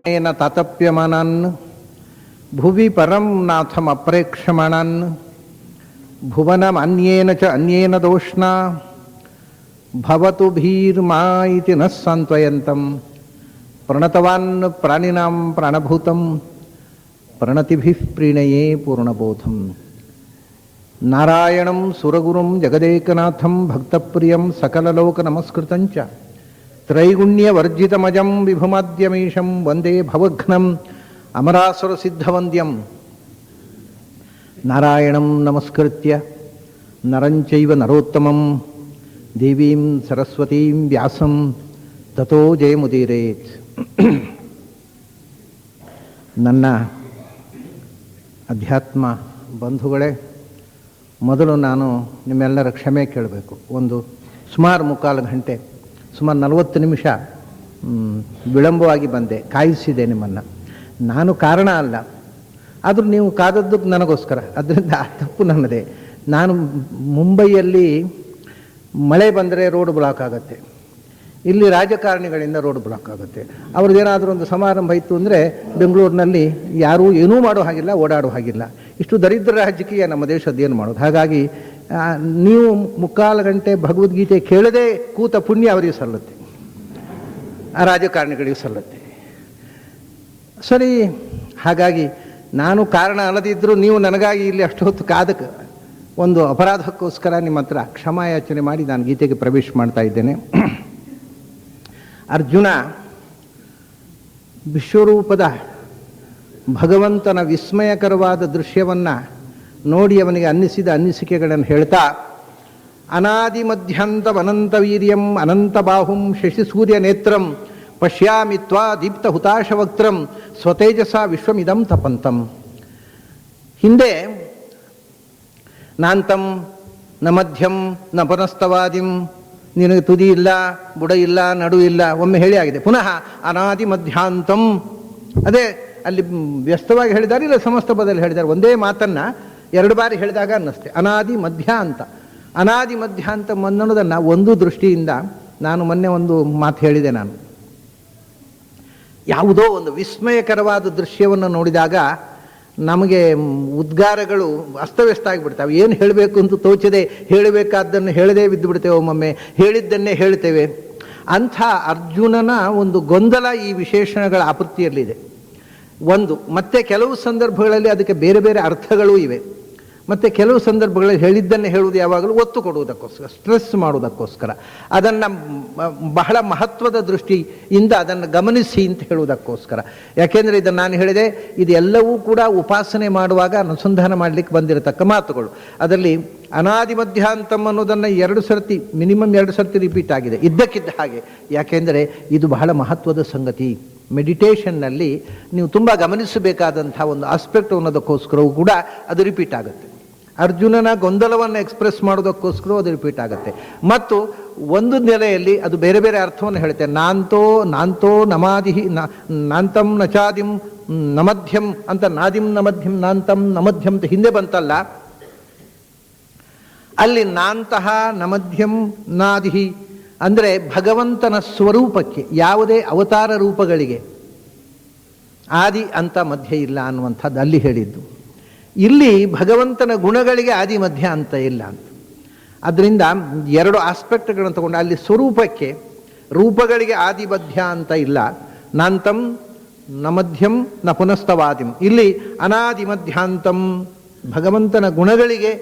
ಏನ ತಾತಪ್ಯಮಾನಾನ್ ಭುವಿ ಪರಂ ನಾಥಂ ಅಪ್ರೇಕ್ಷಮಾಣಾನ್ ಭುವನಮನ್ಯೇನ ಚ ಅನ್ಯೇನ ದೋಷ್ಣ ಭವತು ಭೀರ್ಮಾ ಇತಿ ನ ಸಾಂತ್ವಯಂತಂ ಪ್ರಣತವಾನ್ ಪ್ರಾಣಿನಾಂ ಪ್ರಾಣಭೂತಂ ಪ್ರಣತಿಭಿಃ ಪ್ರೀಣಯೇ ಪೂರ್ಣಬೋಧಂ. ನಾರಾಯಣಂ ಸುರಗುರುಂ ಜಗದೇಕನಾಥಂ ಭಕ್ತಪ್ರಿಯಂ ಸಕಲಲೋಕ ನಮಸ್ಕೃತಂಚ ತ್ರೈಗುಣ್ಯವರ್ಜಿತಮಜಂ ವಿಭುಮಾದ್ಯಮೀಶಂ ವಂದೇ ಭವಘ್ನಂ ಅಮರಾಸುರಸಿದ್ಧವಂದ್ಯಂ. ನಾರಾಯಣಂ ನಮಸ್ಕೃತ್ಯ ನರಂಚೈವ ನರೋತ್ತಮಂ ದೇವೀಂ ಸರಸ್ವತೀಂ ವ್ಯಾಸಂ ತಥೋ ಜಯಮುದೀರೇತ್. ನನ್ನ ಅಧ್ಯಾತ್ಮ ಬಂಧುಗಳೇ, ಮೊದಲು ನಾನು ನಿಮ್ಮೆಲ್ಲರ ಕ್ಷಮೆ ಕೇಳಬೇಕು. ಸುಮಾರು 3/4 ಗಂಟೆ, ಸುಮಾರು 40 ನಿಮಿಷ ವಿಳಂಬವಾಗಿ ಬಂದೆ, ಕಾಯಿಸಿದೆ ನಿಮ್ಮನ್ನು. ನಾನು ಕಾರಣ ಅಲ್ಲ, ಆದರೂ ನೀವು ಕಾದದ್ದು ನನಗೋಸ್ಕರ, ಅದರಿಂದ ಆ ತಪ್ಪು ನನ್ನದೇ. ನಾನು ಮುಂಬೈಯಲ್ಲಿ ಮಳೆ ಬಂದರೆ ರೋಡ್ ಬ್ಲಾಕ್ ಆಗುತ್ತೆ, ಇಲ್ಲಿ ರಾಜಕಾರಣಿಗಳಿಂದ ರೋಡ್ ಬ್ಲಾಕ್ ಆಗುತ್ತೆ. ಅವ್ರದ್ದೇನಾದರೂ ಒಂದು ಸಮಾರಂಭ ಇತ್ತು ಅಂದರೆ ಬೆಂಗಳೂರಿನಲ್ಲಿ ಯಾರೂ ಏನೂ ಮಾಡೋ ಹಾಗಿಲ್ಲ, ಓಡಾಡೋ ಹಾಗಿಲ್ಲ. ಇಷ್ಟು ದರಿದ್ರ ರಾಜಕೀಯ ನಮ್ಮ ದೇಶದ್ದು ಏನು ಮಾಡೋದು. ಹಾಗಾಗಿ ನೀವು 3/4 ಗಂಟೆ ಭಗವದ್ಗೀತೆ ಕೇಳದೆ ಕೂತ ಪುಣ್ಯ ಅವರಿಗೆ ಸಲ್ಲುತ್ತೆ, ಆ ರಾಜಕಾರಣಿಗಳಿಗೆ ಸಲ್ಲುತ್ತೆ. ಸರಿ, ಹಾಗಾಗಿ ನಾನು ಕಾರಣ ಅಲ್ಲದಿದ್ದರೂ ನೀವು ನನಗಾಗಿ ಇಲ್ಲಿ ಅಷ್ಟು ಹೊತ್ತು ಕಾದಕ್ಕೆ ಒಂದು ಅಪರಾಧಕ್ಕೋಸ್ಕರ ನಿಮ್ಮ ಹತ್ರ ಕ್ಷಮಾಯಾಚನೆ ಮಾಡಿ ನಾನು ಗೀತೆಗೆ ಪ್ರವೇಶ ಮಾಡ್ತಾ ಇದ್ದೇನೆ. ಅರ್ಜುನ ವಿಶ್ವರೂಪದ ಭಗವಂತನ ವಿಸ್ಮಯಕರವಾದ ದೃಶ್ಯವನ್ನು ನೋಡಿ ಅವನಿಗೆ ಅನ್ನಿಸಿದ ಅನ್ನಿಸಿಕೆಗಳನ್ನು ಹೇಳ್ತಾ, ಅನಾದಿ ಮಧ್ಯಾಂತಮನಂತ ವೀರ್ಯಂ ಅನಂತ ಬಾಹುಂ ಶಶಿಸೂರ್ಯ ನೇತ್ರಂ ಪಶ್ಯಾಮಿ ತ್ವಾ ದೀಪ್ತ ಹುತಾಶವಕ್ತ್ರಂ ಸ್ವತೇಜಸ ವಿಶ್ವಮಿದಂ ತಪಂತಂ. ಹಿಂದೆ ನಾಂತಂ ನ ಮಧ್ಯಂ ನ ಪುನಸ್ತವಾದಿಂ, ನಿನಗೆ ತುದಿ ಇಲ್ಲ, ಬುಡ ಇಲ್ಲ, ನಡು ಇಲ್ಲ, ಒಮ್ಮೆ ಹೇಳಿ ಆಗಿದೆ. ಪುನಃ ಅನಾದಿ ಮಧ್ಯಾಂತಂ, ಅದೇ ಅಲ್ಲಿ ವ್ಯಸ್ತವಾಗಿ ಹೇಳಿದ್ದಾರೆ, ಇಲ್ಲ ಸಮಸ್ತ ಪದದಲ್ಲಿ ಹೇಳಿದ್ದಾರೆ. ಒಂದೇ ಮಾತನ್ನು 2 ಬಾರಿ ಹೇಳಿದಾಗ ಅನ್ನಿಸ್ತೆ. ಅನಾದಿ ಮಧ್ಯ ಅಂತ, ಅನಾದಿ ಮಧ್ಯ ಅಂತ ಅನ್ನೋದನ್ನು ಒಂದು ದೃಷ್ಟಿಯಿಂದ ನಾನು ಮೊನ್ನೆ ಒಂದು ಮಾತು ಹೇಳಿದೆ. ನಾನು ಯಾವುದೋ ಒಂದು ವಿಸ್ಮಯಕರವಾದ ದೃಶ್ಯವನ್ನು ನೋಡಿದಾಗ ನಮಗೆ ಉದ್ಗಾರಗಳು ಅಸ್ತವ್ಯಸ್ತ ಆಗಿಬಿಡ್ತವೆ. ಏನು ಹೇಳಬೇಕು ಅಂತ ತೋಚದೆ ಹೇಳಬೇಕಾದ್ದನ್ನು ಹೇಳದೇ ಬಿದ್ದು ಬಿಡ್ತೇವೆ, ಒಮ್ಮೊಮ್ಮೆ ಹೇಳಿದ್ದನ್ನೇ ಹೇಳ್ತೇವೆ. ಅಂಥ ಅರ್ಜುನನ ಒಂದು ಗೊಂದಲ ಈ ವಿಶೇಷಣಗಳ ಆಪತ್ತಿಯಲ್ಲಿದೆ. ಮತ್ತೆ ಕೆಲವು ಸಂದರ್ಭಗಳಲ್ಲಿ ಅದಕ್ಕೆ ಬೇರೆ ಬೇರೆ ಅರ್ಥಗಳೂ ಇವೆ. ಮತ್ತು ಕೆಲವು ಸಂದರ್ಭಗಳಲ್ಲಿ ಹೇಳಿದ್ದನ್ನೇ ಹೇಳುವುದು ಯಾವಾಗಲೂ ಒತ್ತು ಕೊಡುವುದಕ್ಕೋಸ್ಕರ, ಸ್ಟ್ರೆಸ್ ಮಾಡುವುದಕ್ಕೋಸ್ಕರ, ಅದನ್ನು ಬಹಳ ಮಹತ್ವದ ದೃಷ್ಟಿಯಿಂದ ಅದನ್ನು ಗಮನಿಸಿ ಅಂತ ಹೇಳುವುದಕ್ಕೋಸ್ಕರ. ಯಾಕೆಂದರೆ ಇದನ್ನು ನಾನು ಹೇಳಿದೆ, ಇದೆಲ್ಲವೂ ಕೂಡ ಉಪಾಸನೆ ಮಾಡುವಾಗ ಅನುಸಂಧಾನ ಮಾಡಲಿಕ್ಕೆ ಬಂದಿರತಕ್ಕ ಮಾತುಗಳು. ಅದರಲ್ಲಿ ಅನಾದಿ ಮಧ್ಯಾಂತಂ ಅನ್ನೋದನ್ನು 2 ಸರ್ತಿ, ಮಿನಿಮಮ್ 2 ಸರ್ತಿ ರಿಪೀಟ್ ಆಗಿದೆ ಇದ್ದಕ್ಕಿದ್ದ ಹಾಗೆ. ಯಾಕೆಂದರೆ ಇದು ಬಹಳ ಮಹತ್ವದ ಸಂಗತಿ. ಮೆಡಿಟೇಷನ್ನಲ್ಲಿ ನೀವು ತುಂಬ ಗಮನಿಸಬೇಕಾದಂಥ ಒಂದು ಆಸ್ಪೆಕ್ಟ್ ಅನ್ನೋದಕ್ಕೋಸ್ಕರವೂ ಕೂಡ ಅದು ರಿಪೀಟ್ ಆಗುತ್ತೆ. ಅರ್ಜುನನ ಗೊಂದಲವನ್ನು ಎಕ್ಸ್ಪ್ರೆಸ್ ಮಾಡೋದಕ್ಕೋಸ್ಕರ ಅದು ರಿಪೀಟ್ ಆಗುತ್ತೆ. ಮತ್ತು ಒಂದು ನೆಲೆಯಲ್ಲಿ ಅದು ಬೇರೆ ಬೇರೆ ಅರ್ಥವನ್ನು ಹೇಳುತ್ತೆ. ನಾಂತೋ ನಮಾದಿ ನಾಂತಂ ನಚಾದಿಂ ನಮಧ್ಯಂ ಅಂತ, ನಾದಿಂ ನಮಧ್ಯಂ ನಾಂತಂ ನಮಧ್ಯಂ ಅಂತ ಹಿಂದೆ ಬಂತಲ್ಲ, ಅಲ್ಲಿ ನಾಂತಹ ನಮಧ್ಯಂ ನಾದಿಹಿ ಅಂದರೆ ಭಗವಂತನ ಸ್ವರೂಪಕ್ಕೆ, ಯಾವುದೇ ಅವತಾರ ರೂಪಗಳಿಗೆ ಆದಿ ಅಂತ ಮಧ್ಯ ಇಲ್ಲ ಅನ್ನುವಂಥದ್ದು ಅಲ್ಲಿ ಹೇಳಿದ್ದು. ಇಲ್ಲಿ ಭಗವಂತನ ಗುಣಗಳಿಗೆ ಆದಿ ಮಧ್ಯ ಅಂತ ಇಲ್ಲ ಅಂತ. ಅದರಿಂದ 2 ಆಸ್ಪೆಕ್ಟ್ಗಳನ್ನು ತಗೊಂಡು, ಅಲ್ಲಿ ಸ್ವರೂಪಕ್ಕೆ, ರೂಪಗಳಿಗೆ ಆದಿ ಮಧ್ಯ ಅಂತ ಇಲ್ಲ. ನಾಂತಂ ನ ಮಧ್ಯಂ ನ ಪುನಸ್ತವಾದಿಂ. ಇಲ್ಲಿ ಅನಾದಿ ಮಧ್ಯಾಂತಂ, ಭಗವಂತನ ಗುಣಗಳಿಗೆ,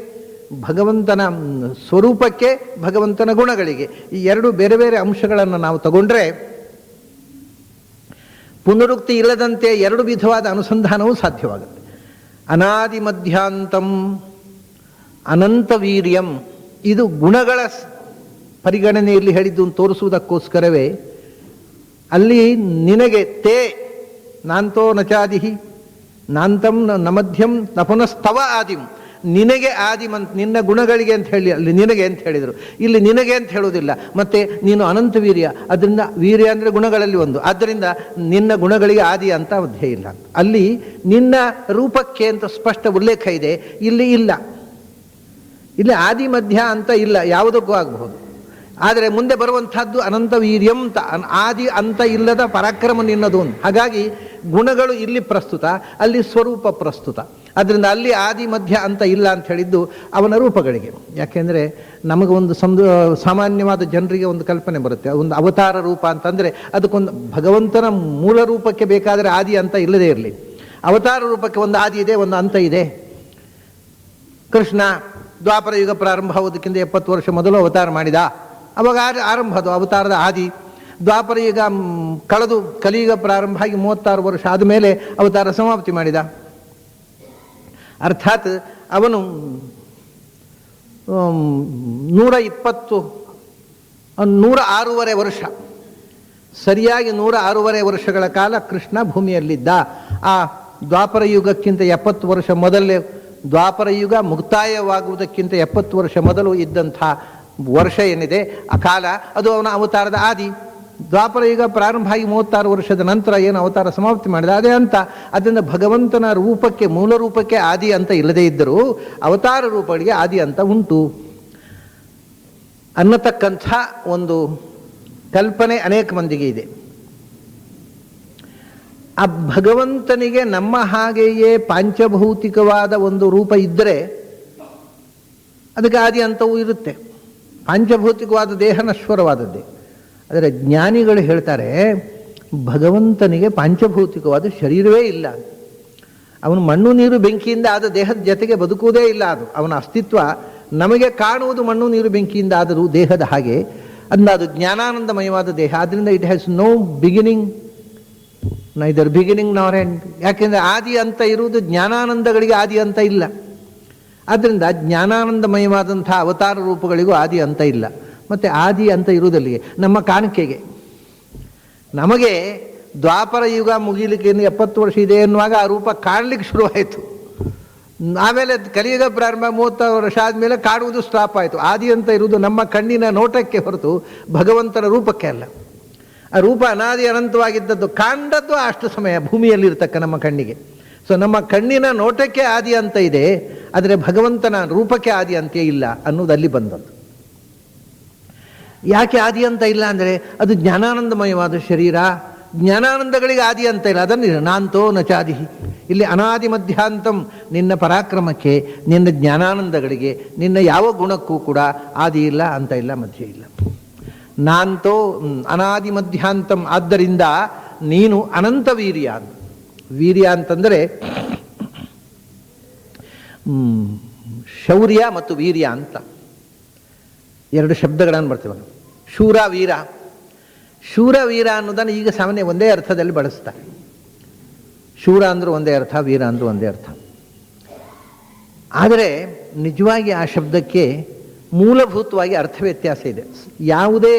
ಭಗವಂತನ ಸ್ವರೂಪಕ್ಕೆ, ಭಗವಂತನ ಗುಣಗಳಿಗೆ, ಈ 2 ಬೇರೆ ಬೇರೆ ಅಂಶಗಳನ್ನು ನಾವು ತಗೊಂಡ್ರೆ ಪುನರುಕ್ತಿ ಇಲ್ಲದಂತೆ 2 ವಿಧವಾದ ಅನುಸಂಧಾನವೂ ಸಾಧ್ಯವಾಗುತ್ತೆ. ಅನಾದಿ ಮಧ್ಯಾಂತಂ ಅನಂತ ವೀರ್ಯಂ, ಇದು ಗುಣಗಳ ಪರಿಗಣನೆಯಲ್ಲಿ ಹೇಳಿದ್ದು ತೋರಿಸುವುದಕ್ಕೋಸ್ಕರವೇ ಅಲ್ಲಿ ನಿನಗೆ ತೇ ನಾಂತೋ ನಚಾದಿಹಿ ನಾಂತಂ ನ ಮಧ್ಯಂ ನ ಪುನಸ್ತವ ಆದಿಂ, ನಿನಗೆ ಆದಿಮಂತ್, ನಿನ್ನ ಗುಣಗಳಿಗೆ ಅಂತ ಹೇಳಿ ಅಲ್ಲಿ ನಿನಗೆ ಅಂತ ಹೇಳಿದರು. ಇಲ್ಲಿ ನಿನಗೆ ಅಂತ ಹೇಳುವುದಿಲ್ಲ. ಮತ್ತು ನೀನು ಅನಂತ ವೀರ್ಯ, ಅದರಿಂದ ವೀರ್ಯ ಅಂದರೆ ಗುಣಗಳಲ್ಲಿ ಒಂದು, ಆದ್ದರಿಂದ ನಿನ್ನ ಗುಣಗಳಿಗೆ ಆದಿ ಅಂತ ಅಧ್ಯಾಯ ಇಲ್ಲ. ಅಲ್ಲಿ ನಿನ್ನ ರೂಪಕ್ಕೆ ಅಂತ ಸ್ಪಷ್ಟ ಉಲ್ಲೇಖ ಇದೆ, ಇಲ್ಲಿ ಇಲ್ಲ. ಇಲ್ಲಿ ಆದಿ ಮಧ್ಯ ಅಂತ ಇಲ್ಲ, ಯಾವುದಕ್ಕೂ ಆಗಬಹುದು. ಆದರೆ ಮುಂದೆ ಬರುವಂಥದ್ದು ಅನಂತ ವೀರ್ಯಂ, ಆದಿ ಅಂತ ಇಲ್ಲದ ಪರಾಕ್ರಮ ನಿನ್ನದು. ಹಾಗಾಗಿ ಗುಣಗಳು ಇಲ್ಲಿ ಪ್ರಸ್ತುತ, ಅಲ್ಲಿ ಸ್ವರೂಪ ಪ್ರಸ್ತುತ. ಅದರಿಂದ ಅಲ್ಲಿ ಆದಿ ಮಧ್ಯ ಅಂತ ಇಲ್ಲ ಅಂತ ಹೇಳಿದ್ದು ಅವನ ರೂಪಗಳಿಗೆ. ಯಾಕೆಂದರೆ ನಮಗೆ ಒಂದು ಸಾಮಾನ್ಯವಾದ ಜನರಿಗೆ ಒಂದು ಕಲ್ಪನೆ ಬರುತ್ತೆ, ಒಂದು ಅವತಾರ ರೂಪ ಅಂತಂದರೆ ಅದಕ್ಕೊಂದು ಭಗವಂತನ ಮೂಲ ರೂಪಕ್ಕೆ ಬೇಕಾದರೆ ಆದಿ ಅಂತ ಇಲ್ಲದೇ ಇರಲಿ, ಅವತಾರ ರೂಪಕ್ಕೆ ಒಂದು ಆದಿ ಇದೆ, ಒಂದು ಅಂತ ಇದೆ. ಕೃಷ್ಣ ದ್ವಾಪರ ಯುಗ ಪ್ರಾರಂಭ ಆಗೋದಕ್ಕಿಂತ 70 ವರ್ಷ ಮೊದಲು ಅವತಾರ ಮಾಡಿದ, ಅವಾಗ ಆರಂಭ ಅದು ಅವತಾರದ ಆದಿ. ದ್ವಾಪರ ಯುಗ ಕಳೆದು ಕಲಿಯುಗ ಪ್ರಾರಂಭ ಆಗಿ 36 ವರ್ಷ ಆದಮೇಲೆ ಅವತಾರ ಸಮಾಪ್ತಿ ಮಾಡಿದ. ಅರ್ಥಾತ್ ಅವನು 106 ವರ್ಷ, ಸರಿಯಾಗಿ 106 ವರ್ಷಗಳ ಕಾಲ ಕೃಷ್ಣ ಭೂಮಿಯಲ್ಲಿದ್ದ. ಆ ದ್ವಾಪರ ಯುಗಕ್ಕಿಂತ 70 ವರ್ಷ ಮೊದಲೇ, ದ್ವಾಪರ ಯುಗ ಮುಕ್ತಾಯವಾಗುವುದಕ್ಕಿಂತ 70 ವರ್ಷ ಮೊದಲು ಇದ್ದಂಥ ವರ್ಷ ಏನಿದೆ ಆ ಕಾಲ, ಅದು ಅವನ ಅವತಾರದ ಆದಿ. ದ್ವಾಪರ ಯುಗ ಪ್ರಾರಂಭ ಆಗಿ 36 ವರ್ಷದ ನಂತರ ಏನು ಅವತಾರ ಸಮಾಪ್ತಿ ಮಾಡಿದ ಅದೇ ಅಂತ. ಅದರಿಂದ ಭಗವಂತನ ರೂಪಕ್ಕೆ, ಮೂಲ ರೂಪಕ್ಕೆ ಆದಿ ಅಂತ ಇಲ್ಲದೇ ಇದ್ದರೂ ಅವತಾರ ರೂಪಗಳಿಗೆ ಆದಿ ಅಂತ ಉಂಟು ಅನ್ನತಕ್ಕಂಥ ಒಂದು ಕಲ್ಪನೆ ಅನೇಕ ಮಂದಿಗೆ ಇದೆ. ಆ ಭಗವಂತನಿಗೆ ನಮ್ಮ ಹಾಗೆಯೇ ಪಾಂಚಭೌತಿಕವಾದ ಒಂದು ರೂಪ ಇದ್ದರೆ ಅದಕ್ಕೆ ಆದಿ ಅಂತವೂ ಇರುತ್ತೆ. ಪಾಂಚಭೌತಿಕವಾದ ದೇಹ ನಶ್ವರವಾದದ್ದೇ. ಆದರೆ ಜ್ಞಾನಿಗಳು ಹೇಳ್ತಾರೆ ಭಗವಂತನಿಗೆ ಪಾಂಚಭೌತಿಕವಾದ ಶರೀರವೇ ಇಲ್ಲ. ಅವನು ಮಣ್ಣು ನೀರು ಬೆಂಕಿಯಿಂದ ಆದ ದೇಹದ ಜೊತೆಗೆ ಬದುಕುವುದೇ ಇಲ್ಲ. ಅದು ಅವನ ಅಸ್ತಿತ್ವ ನಮಗೆ ಕಾಣುವುದು ಮಣ್ಣು ನೀರು ಬೆಂಕಿಯಿಂದ ಆದರೂ ದೇಹದ ಹಾಗೆ. ಅದು ಜ್ಞಾನಾನಂದಮಯವಾದ ದೇಹ. ಆದ್ದರಿಂದ it has no beginning, neither beginning nor end. ಯಾಕೆಂದರೆ ಆದಿ ಅಂತ ಇರುವುದು ಜ್ಞಾನಾನಂದಗಳಿಗೆ ಆದಿ ಅಂತ ಇಲ್ಲ. ಆದ್ದರಿಂದ ಜ್ಞಾನಾನಂದಮಯವಾದಂಥ ಅವತಾರ ರೂಪಗಳಿಗೂ ಆದಿ ಅಂತ ಇಲ್ಲ. ಮತ್ತು ಆದಿ ಅಂತ ಇರುವುದಲ್ಲಿಗೆ ನಮ್ಮ ಕಾಣಿಕೆಗೆ. ನಮಗೆ ದ್ವಾಪರ ಯುಗ ಮುಗಿಲಿಕ್ಕೆ ಇನ್ನು 70 ವರ್ಷ ಇದೆ ಎನ್ನುವಾಗ ಆ ರೂಪ ಕಾಣಲಿಕ್ಕೆ ಶುರುವಾಯಿತು. ಆಮೇಲೆ ಕಲಿಯುಗ ಪ್ರಾರಂಭ 30 ವರ್ಷ ಆದಮೇಲೆ ಕಾಣುವುದು ಸ್ಟಾಪ್ ಆಯಿತು. ಆದಿ ಅಂತ ಇರುವುದು ನಮ್ಮ ಕಣ್ಣಿನ ನೋಟಕ್ಕೆ ಹೊರತು ಭಗವಂತನ ರೂಪಕ್ಕೆ ಅಲ್ಲ. ಆ ರೂಪ ಅನಾದಿ ಅನಂತವಾಗಿದ್ದದ್ದು, ಕಾಂಡದ್ದು ಅಷ್ಟು ಸಮಯ ಭೂಮಿಯಲ್ಲಿರ್ತಕ್ಕ ನಮ್ಮ ಕಣ್ಣಿಗೆ. ಸೊ ನಮ್ಮ ಕಣ್ಣಿನ ನೋಟಕ್ಕೆ ಆದಿ ಅಂತ ಇದೆ, ಆದರೆ ಭಗವಂತನ ರೂಪಕ್ಕೆ ಆದಿ ಅಂತ ಇಲ್ಲ ಅನ್ನೋದಲ್ಲಿ ಬಂದದ್ದು. ಯಾಕೆ ಆದಿ ಅಂತ ಇಲ್ಲ ಅಂದರೆ ಅದು ಜ್ಞಾನಾನಂದಮಯವಾದ ಶರೀರ, ಜ್ಞಾನಾನಂದಗಳಿಗೆ ಆದಿ ಅಂತ ಇಲ್ಲ. ಅದನ್ನು ನಾಂತೋ ನಚಾದಿ. ಇಲ್ಲಿ ಅನಾದಿ ಮಧ್ಯಾಂತಂ, ನಿನ್ನ ಪರಾಕ್ರಮಕ್ಕೆ, ನಿನ್ನ ಜ್ಞಾನಾನಂದಗಳಿಗೆ, ನಿನ್ನ ಯಾವ ಗುಣಕ್ಕೂ ಕೂಡ ಆದಿ ಇಲ್ಲ, ಅಂತ ಇಲ್ಲ, ಮಧ್ಯ ಇಲ್ಲ. ನಾಂತೋ ಅನಾದಿ ಮಧ್ಯಾಂತಂ. ಆದ್ದರಿಂದ ನೀನು ಅನಂತ ವೀರ್ಯ. ವೀರ್ಯ ಅಂತಂದರೆ ಶೌರ್ಯ ಮತ್ತು ವೀರ್ಯ ಅಂತ 2 ಶಬ್ದಗಳನ್ನು ಬರ್ತೀವಿ. ಶೂರ ವೀರ. ಶೂರ ವೀರ ಅನ್ನೋದನ್ನು ಈಗ ಸಾಮಾನ್ಯ ಒಂದೇ ಅರ್ಥದಲ್ಲಿ ಬಳಸ್ತಾರೆ. ಶೂರ ಅಂದರೂ ಒಂದೇ ಅರ್ಥ, ವೀರ ಅಂದರೂ ಒಂದೇ ಅರ್ಥ. ಆದರೆ ನಿಜವಾಗಿ ಆ ಶಬ್ದಕ್ಕೆ ಮೂಲಭೂತವಾಗಿ ಅರ್ಥ ವ್ಯತ್ಯಾಸ ಇದೆ. ಯಾವುದೇ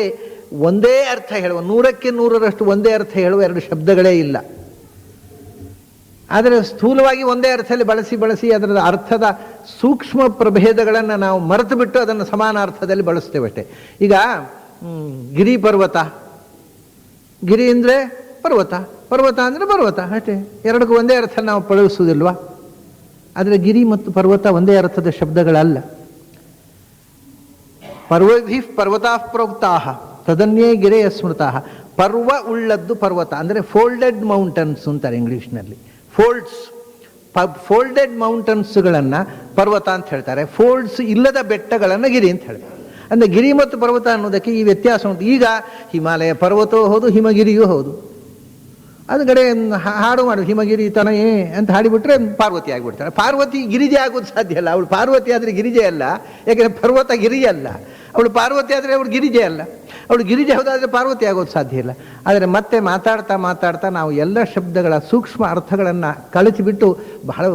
ಒಂದೇ ಅರ್ಥ ಹೇಳುವ, 100ಕ್ಕೆ 100ರಷ್ಟು ಒಂದೇ ಅರ್ಥ ಹೇಳುವ 2 ಶಬ್ದಗಳೇ ಇಲ್ಲ. ಆದರೆ ಸ್ಥೂಲವಾಗಿ ಒಂದೇ ಅರ್ಥದಲ್ಲಿ ಬಳಸಿ ಅದರ ಅರ್ಥದ ಸೂಕ್ಷ್ಮ ಪ್ರಭೇದಗಳನ್ನು ನಾವು ಮರೆತು ಬಿಟ್ಟು ಅದನ್ನು ಸಮಾನ ಅರ್ಥದಲ್ಲಿ ಬಳಸ್ತೇವೆ ಅಷ್ಟೇ. ಈಗ ಗಿರಿ ಪರ್ವತ, ಗಿರಿ ಅಂದರೆ ಪರ್ವತ, ಪರ್ವತ ಅಂದರೆ ಪರ್ವತ ಅಷ್ಟೇ. ಎರಡಕ್ಕೂ ಒಂದೇ ಅರ್ಥ ನಾವು ಬಳಸುವುದಿಲ್ವಾ? ಆದರೆ ಗಿರಿ ಮತ್ತು ಪರ್ವತ ಒಂದೇ ಅರ್ಥದ ಶಬ್ದಗಳಲ್ಲ. ಪರ್ವಭಿ ಪರ್ವತಾ ಪ್ರೋಕ್ತಾಹ ತದನ್ಯೇ ಗಿರೆಯ ಸ್ಮೃತಃ. ಪರ್ವ ಉಳ್ಳದ್ದು ಪರ್ವತ ಅಂದರೆ ಫೋಲ್ಡೆಡ್ ಮೌಂಟನ್ಸ್ ಅಂತಾರೆ ಇಂಗ್ಲೀಷ್ನಲ್ಲಿ. ಫೋಲ್ಡೆಡ್ ಮೌಂಟನ್ಸ್ಗಳನ್ನು ಪರ್ವತ ಅಂತ ಹೇಳ್ತಾರೆ. ಫೋಲ್ಡ್ಸ್ ಇಲ್ಲದ ಬೆಟ್ಟಗಳನ್ನು ಗಿರಿ ಅಂತ ಹೇಳ್ತಾರೆ. ಅಂದರೆ ಗಿರಿ ಮತ್ತು ಪರ್ವತ ಅನ್ನೋದಕ್ಕೆ ಈ ವ್ಯತ್ಯಾಸ ಉಂಟು. ಈಗ ಹಿಮಾಲಯ ಪರ್ವತವೂ ಹೌದು, ಹಿಮಗಿರಿಯೂ ಹೌದು. ಅದು ಕಡೆ ಹಾಡು ಮಾಡು, ಹಿಮಗಿರಿ ತನಯೇ ಅಂತ ಹಾಡಿಬಿಟ್ರೆ ಪಾರ್ವತಿ ಆಗಿಬಿಡ್ತಾಳೆ. ಪಾರ್ವತಿ ಗಿರಿಜೆ ಆಗೋದು ಸಾಧ್ಯ ಅಲ್ಲ. ಅವಳು ಪಾರ್ವತಿ ಆದರೆ ಗಿರಿಜೆ ಅಲ್ಲ, ಯಾಕೆಂದರೆ ಪರ್ವತ ಗಿರಿಜೆ ಅಲ್ಲ. ಅವಳು ಪಾರ್ವತಿ ಆದರೆ ಅವಳು ಗಿರಿಜೆ ಅಲ್ಲ. ಅವಳು ಗಿರಿಜೆ ಹೌದಾದರೆ ಪಾರ್ವತಿ ಆಗೋದು ಸಾಧ್ಯ ಇಲ್ಲ. ಆದರೆ ಮತ್ತೆ ಮಾತಾಡ್ತಾ ನಾವು ಎಲ್ಲ ಶಬ್ದಗಳ ಸೂಕ್ಷ್ಮ ಅರ್ಥಗಳನ್ನು ಕಳಚಿಬಿಟ್ಟು ಬಹಳ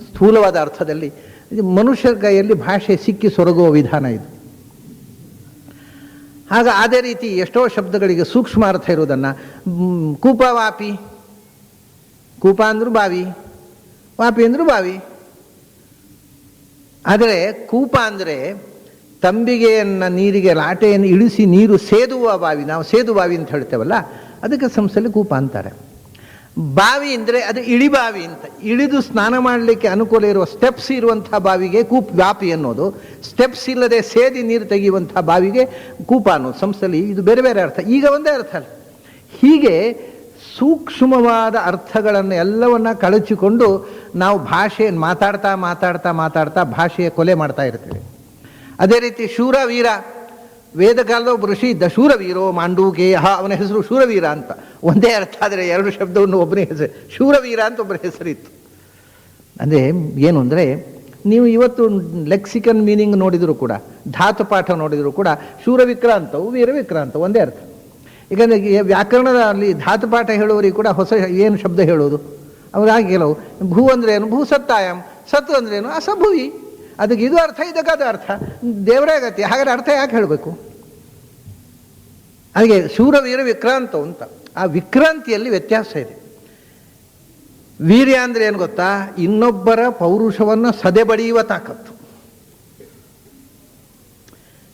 ಸ್ಥೂಲವಾದ ಅರ್ಥದಲ್ಲಿ ಮನುಷ್ಯರ ಕೈಯಲ್ಲಿ ಭಾಷೆ ಸಿಕ್ಕಿ ಸೊರಗುವ ವಿಧಾನ ಇದು. ಆಗ ಅದೇ ರೀತಿ ಎಷ್ಟೋ ಶಬ್ದಗಳಿಗೆ ಸೂಕ್ಷ್ಮ ಅರ್ಥ ಇರುವುದನ್ನು ಕೂಪ ವಾಪಿ, ಕೂಪ ಅಂದರೂ ಬಾವಿ, ವಾಪಿ ಅಂದರೂ ಬಾವಿ. ಆದರೆ ಕೂಪ ಅಂದರೆ ತಂಬಿಗೆಯನ್ನು ನೀರಿಗೆ ರಾಟೆಯನ್ನು ಇಳಿಸಿ ನೀರು ಸೇದುವ ಬಾವಿ. ನಾವು ಸೇದು ಬಾವಿ ಅಂತ ಹೇಳ್ತೇವಲ್ಲ, ಅದಕ್ಕೆ ಸಂಸ್ಥೆಯಲ್ಲಿ ಕೂಪ ಅಂತಾರೆ. ಬಾವಿ ಅಂದರೆ ಅದು ಇಳಿಬಾವಿ ಅಂತ, ಇಳಿದು ಸ್ನಾನ ಮಾಡಲಿಕ್ಕೆ ಅನುಕೂಲ ಇರುವ ಸ್ಟೆಪ್ಸ್ ಇರುವಂಥ ಬಾವಿಗೆ ವಾಪಿ ಅನ್ನೋದು. ಸ್ಟೆಪ್ಸ್ ಇಲ್ಲದೆ ಸೇದಿ ನೀರು ತೆಗೆಯುವಂಥ ಬಾವಿಗೆ ಕೂಪ ಅನ್ನೋದು ಸಂಸ್ಥೆಯಲ್ಲಿ. ಇದು ಬೇರೆ ಬೇರೆ ಅರ್ಥ, ಈಗ ಒಂದೇ ಅರ್ಥ ಅಲ್ಲ. ಹೀಗೆ ಸೂಕ್ಷ್ಮವಾದ ಅರ್ಥಗಳನ್ನು ಎಲ್ಲವನ್ನ ಕಳಚಿಕೊಂಡು ನಾವು ಭಾಷೆಯನ್ನು ಮಾತಾಡ್ತಾ ಮಾತಾಡ್ತಾ ಮಾತಾಡ್ತಾ ಭಾಷೆಯ ಕೊಲೆ ಮಾಡ್ತಾ ಇರ್ತೀವಿ. ಅದೇ ರೀತಿ ಶೂರ ವೀರ, ವೇದಕಾಲದ ಒಬ್ಬ ಋಷಿ ಇದ್ದ, ಶೂರವೀರೋ ಮಾಂಡೂಕೇಯ, ಅವನ ಹೆಸರು ಶೂರವೀರ ಅಂತ. ಒಂದೇ ಅರ್ಥ, ಆದರೆ ಎರಡು ಶಬ್ದವನ್ನು ಒಬ್ಬನೇ ಹೆಸರು, ಶೂರವೀರ ಅಂತ ಒಬ್ಬರ ಹೆಸರಿತ್ತು. ಅಂದರೆ ಏನು ಅಂದರೆ, ನೀವು ಇವತ್ತು ಲೆಕ್ಸಿಕನ್ ಮೀನಿಂಗ್ ನೋಡಿದರೂ ಕೂಡ, ಧಾತುಪಾಠ ನೋಡಿದರೂ ಕೂಡ ಶೂರವಿಕ್ರಾಂತವು ವೀರವಿಕ್ರಾಂತವು ಒಂದೇ ಅರ್ಥ. ಈಗಂದರೆ ವ್ಯಾಕರಣದಲ್ಲಿ ಧಾತುಪಾಠ ಹೇಳುವವರಿಗೆ ಕೂಡ ಹೊಸ ಏನು ಶಬ್ದ ಹೇಳೋದು, ಅವ್ರು ಹಾಗೆ ಕೆಲವು ಭೂ ಅಂದರೆ ಏನು, ಭೂ ಸತ್ತಾಯಂ, ಸತ್ತು ಅಂದ್ರೇನು, ಅಸಭುವಿ, ಅದಕ್ಕೆ ಇದು ಅರ್ಥ, ಇದಕ್ಕೆ ಅದು ಅರ್ಥ, ದೇವರೇ ಗತಿ, ಹಾಗಾದ್ರೆ ಅರ್ಥ ಯಾಕೆ ಹೇಳಬೇಕು? ಹಾಗೆ ಶೂರವೀರ ವಿಕ್ರಾಂತ ಅಂತ, ಆ ವಿಕ್ರಾಂತಿಯಲ್ಲಿ ವ್ಯತ್ಯಾಸ ಇದೆ. ವೀರ್ಯ ಅಂದರೆ ಏನು ಗೊತ್ತಾ, ಇನ್ನೊಬ್ಬರ ಪೌರುಷವನ್ನು ಸದೆಬಡಿಯುವ ತಾಕತ್ತು,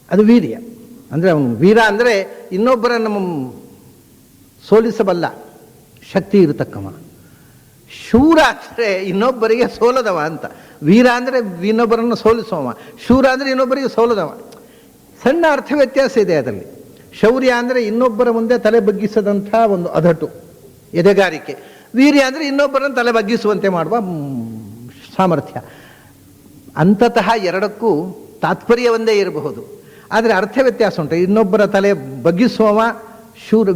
ಅದು ವೀರ್ಯ. ಅಂದರೆ ಅವನು ವೀರ ಅಂದರೆ ಇನ್ನೊಬ್ಬರನ್ನು ಸೋಲಿಸಬಲ್ಲ ಶಕ್ತಿ ಇರತಕ್ಕವ. ಶೂರ ಅಂದರೆ ಇನ್ನೊಬ್ಬರಿಗೆ ಸೋಲದವ ಅಂತ. ವೀರ ಅಂದರೆ ಇನ್ನೊಬ್ಬರನ್ನು ಸೋಲಿಸುವವ, ಶೂರ ಅಂದರೆ ಇನ್ನೊಬ್ಬರಿಗೆ ಸೋಲದವ. ಸಣ್ಣ ಅರ್ಥ ವ್ಯತ್ಯಾಸ ಇದೆ ಅದರಲ್ಲಿ. ಶೌರ್ಯ ಅಂದರೆ ಇನ್ನೊಬ್ಬರ ಮುಂದೆ ತಲೆ ಬಗ್ಗಿಸದಂಥ ಒಂದು ಅಧಟು, ಎದೆಗಾರಿಕೆ. ವೀರ್ಯ ಅಂದರೆ ಇನ್ನೊಬ್ಬರನ್ನು ತಲೆ ಬಗ್ಗಿಸುವಂತೆ ಮಾಡುವ ಸಾಮರ್ಥ್ಯ. ಅಂತತಃ ಎರಡಕ್ಕೂ ತಾತ್ಪರ್ಯ ಒಂದೇ ಇರಬಹುದು, ಆದರೆ ಅರ್ಥ ವ್ಯತ್ಯಾಸ ಉಂಟು. ಇನ್ನೊಬ್ಬರ ತಲೆ ಬಗ್ಗಿಸುವವ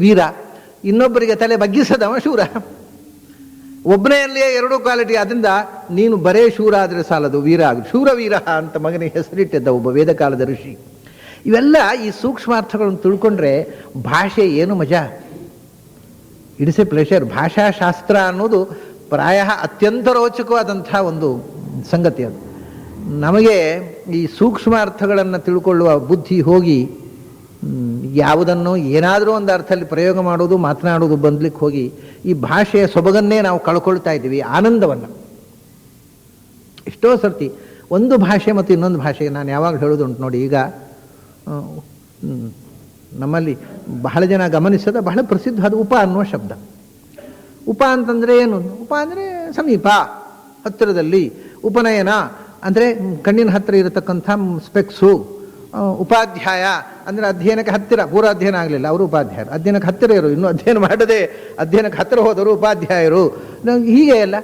ವೀರ, ಇನ್ನೊಬ್ಬರಿಗೆ ತಲೆ ಬಗ್ಗಿಸದವ ಶೂರ. ಒಬ್ಬನೆಯಲ್ಲಿಯೇ ಎರಡೂ ಕ್ವಾಲಿಟಿ. ಅದರಿಂದ ನೀನು ಬರೇ ಶೂರ ಆದರೆ ಸಾಲದು, ವೀರ ಆಗ ಶೂರವೀರ ಅಂತ ಮಗನಿಗೆ ಹೆಸರಿಟ್ಟಿದ್ದ ಒಬ್ಬ ವೇದಕಾಲದ ಋಷಿ. ಇವೆಲ್ಲ ಈ ಸೂಕ್ಷ್ಮಾರ್ಥಗಳನ್ನು ತಿಳ್ಕೊಂಡ್ರೆ ಭಾಷೆ ಏನು ಮಜಾ, ಇಟ್ಸ್ ಎ ಪ್ಲೆಷರ್. ಭಾಷಾಶಾಸ್ತ್ರ ಅನ್ನೋದು ಪ್ರಾಯ ಅತ್ಯಂತ ರೋಚಕವಾದಂಥ ಒಂದು ಸಂಗತಿ. ಅದು ನಮಗೆ ಈ ಸೂಕ್ಷ್ಮಾರ್ಥಗಳನ್ನು ತಿಳ್ಕೊಳ್ಳುವ ಬುದ್ಧಿ ಹೋಗಿ ಯಾವುದನ್ನು ಏನಾದರೂ ಒಂದು ಅರ್ಥದಲ್ಲಿ ಪ್ರಯೋಗ ಮಾಡೋದು, ಮಾತನಾಡೋದು ಬಂದ್ಲಿಕ್ಕೆ ಹೋಗಿ ಈ ಭಾಷೆಯ ಸೊಬಗನ್ನೇ ನಾವು ಕಳ್ಕೊಳ್ತಾ ಇದ್ದೀವಿ, ಆನಂದವನ್ನು. ಎಷ್ಟೋ ಸರ್ತಿ ಒಂದು ಭಾಷೆ ಮತ್ತು ಇನ್ನೊಂದು ಭಾಷೆಗೆ ನಾನು ಯಾವಾಗ ಹೇಳೋದುಂಟು ನೋಡಿ. ಈಗ ನಮ್ಮಲ್ಲಿ ಬಹಳ ಜನ ಗಮನಿಸದ ಬಹಳ ಪ್ರಸಿದ್ಧವಾದ ಉಪ ಅನ್ನುವ ಶಬ್ದ. ಉಪ ಅಂತಂದರೆ ಏನು? ಉಪ ಅಂದರೆ ಸಮೀಪ, ಹತ್ತಿರದಲ್ಲಿ. ಉಪನಯನ ಅಂದರೆ ಕಣ್ಣಿನ ಹತ್ತಿರ ಇರತಕ್ಕಂಥ ಸ್ಪೆಕ್ಸು. ಉಪಾಧ್ಯಾಯ ಅಂದರೆ ಅಧ್ಯಯನಕ್ಕೆ ಹತ್ತಿರ, ಪೂರ್ವ ಅಧ್ಯಯನ ಆಗಲಿಲ್ಲ ಅವರು ಉಪಾಧ್ಯಾಯರು, ಅಧ್ಯಯನಕ್ಕೆ ಹತ್ತಿರ ಇರು, ಇನ್ನೂ ಅಧ್ಯಯನ ಮಾಡದೆ ಅಧ್ಯಯನಕ್ಕೆ ಹತ್ತಿರ ಹೋದವರು ಉಪಾಧ್ಯಾಯರು. ಹೀಗೆ ಎಲ್ಲ.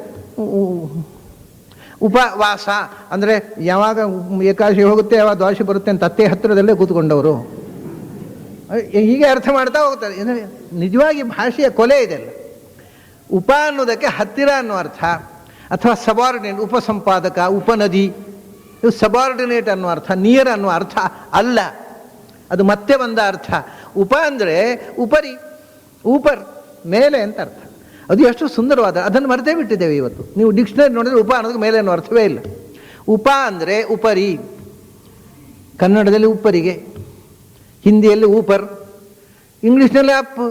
ಉಪವಾಸ ಅಂದರೆ ಯಾವಾಗ ಏಕಾದಶಿ ಹೋಗುತ್ತೆ, ಯಾವಾಗ ದ್ವಾದಶಿ ಬರುತ್ತೆ ಅಂತ ಅತ್ತೆ ಹತ್ತಿರದಲ್ಲೇ ಕೂತ್ಕೊಂಡವರು. ಹೀಗೆ ಅರ್ಥ ಮಾಡ್ತಾ ಹೋಗ್ತಾರೆ. ನಿಜವಾಗಿ ಭಾಷೆಯ ಕೊಲೆ ಇದೆಲ್ಲ. ಉಪ ಅನ್ನೋದಕ್ಕೆ ಹತ್ತಿರ ಅನ್ನೋ ಅರ್ಥ, ಅಥವಾ ಸಬಾರ್ಡಿನೇಟ್, ಉಪಸಂಪಾದಕ, ಉಪನದಿ, ಇವು ಸಬಾರ್ಡಿನೇಟ್ ಅನ್ನೋ ಅರ್ಥ, ನಿಯರ್ ಅನ್ನೋ ಅರ್ಥ ಅಲ್ಲ. ಅದು ಮತ್ತೆ ಬಂದ ಅರ್ಥ. ಉಪ ಅಂದರೆ ಉಪರಿ, ಊಪರ್, ಮೇಲೆ ಅಂತ ಅರ್ಥ. ಅದು ಎಷ್ಟು ಸುಂದರವಾದ, ಅದನ್ನು ಮರೆತೇ ಬಿಟ್ಟಿದ್ದೇವೆ ಇವತ್ತು. ನೀವು ಡಿಕ್ಷನರಿ ನೋಡಿದ್ರೆ ಉಪ ಅನ್ನೋದಕ್ಕೆ ಮೇಲೆ ಅನ್ನೋ ಅರ್ಥವೇ ಇಲ್ಲ. ಉಪ ಅಂದರೆ ಉಪರಿ, ಕನ್ನಡದಲ್ಲಿ ಉಪ್ಪರಿಗೆ, ಹಿಂದಿಯಲ್ಲಿ ಊಪರ್, ಇಂಗ್ಲೀಷ್ನಲ್ಲಿ ಅಪ್,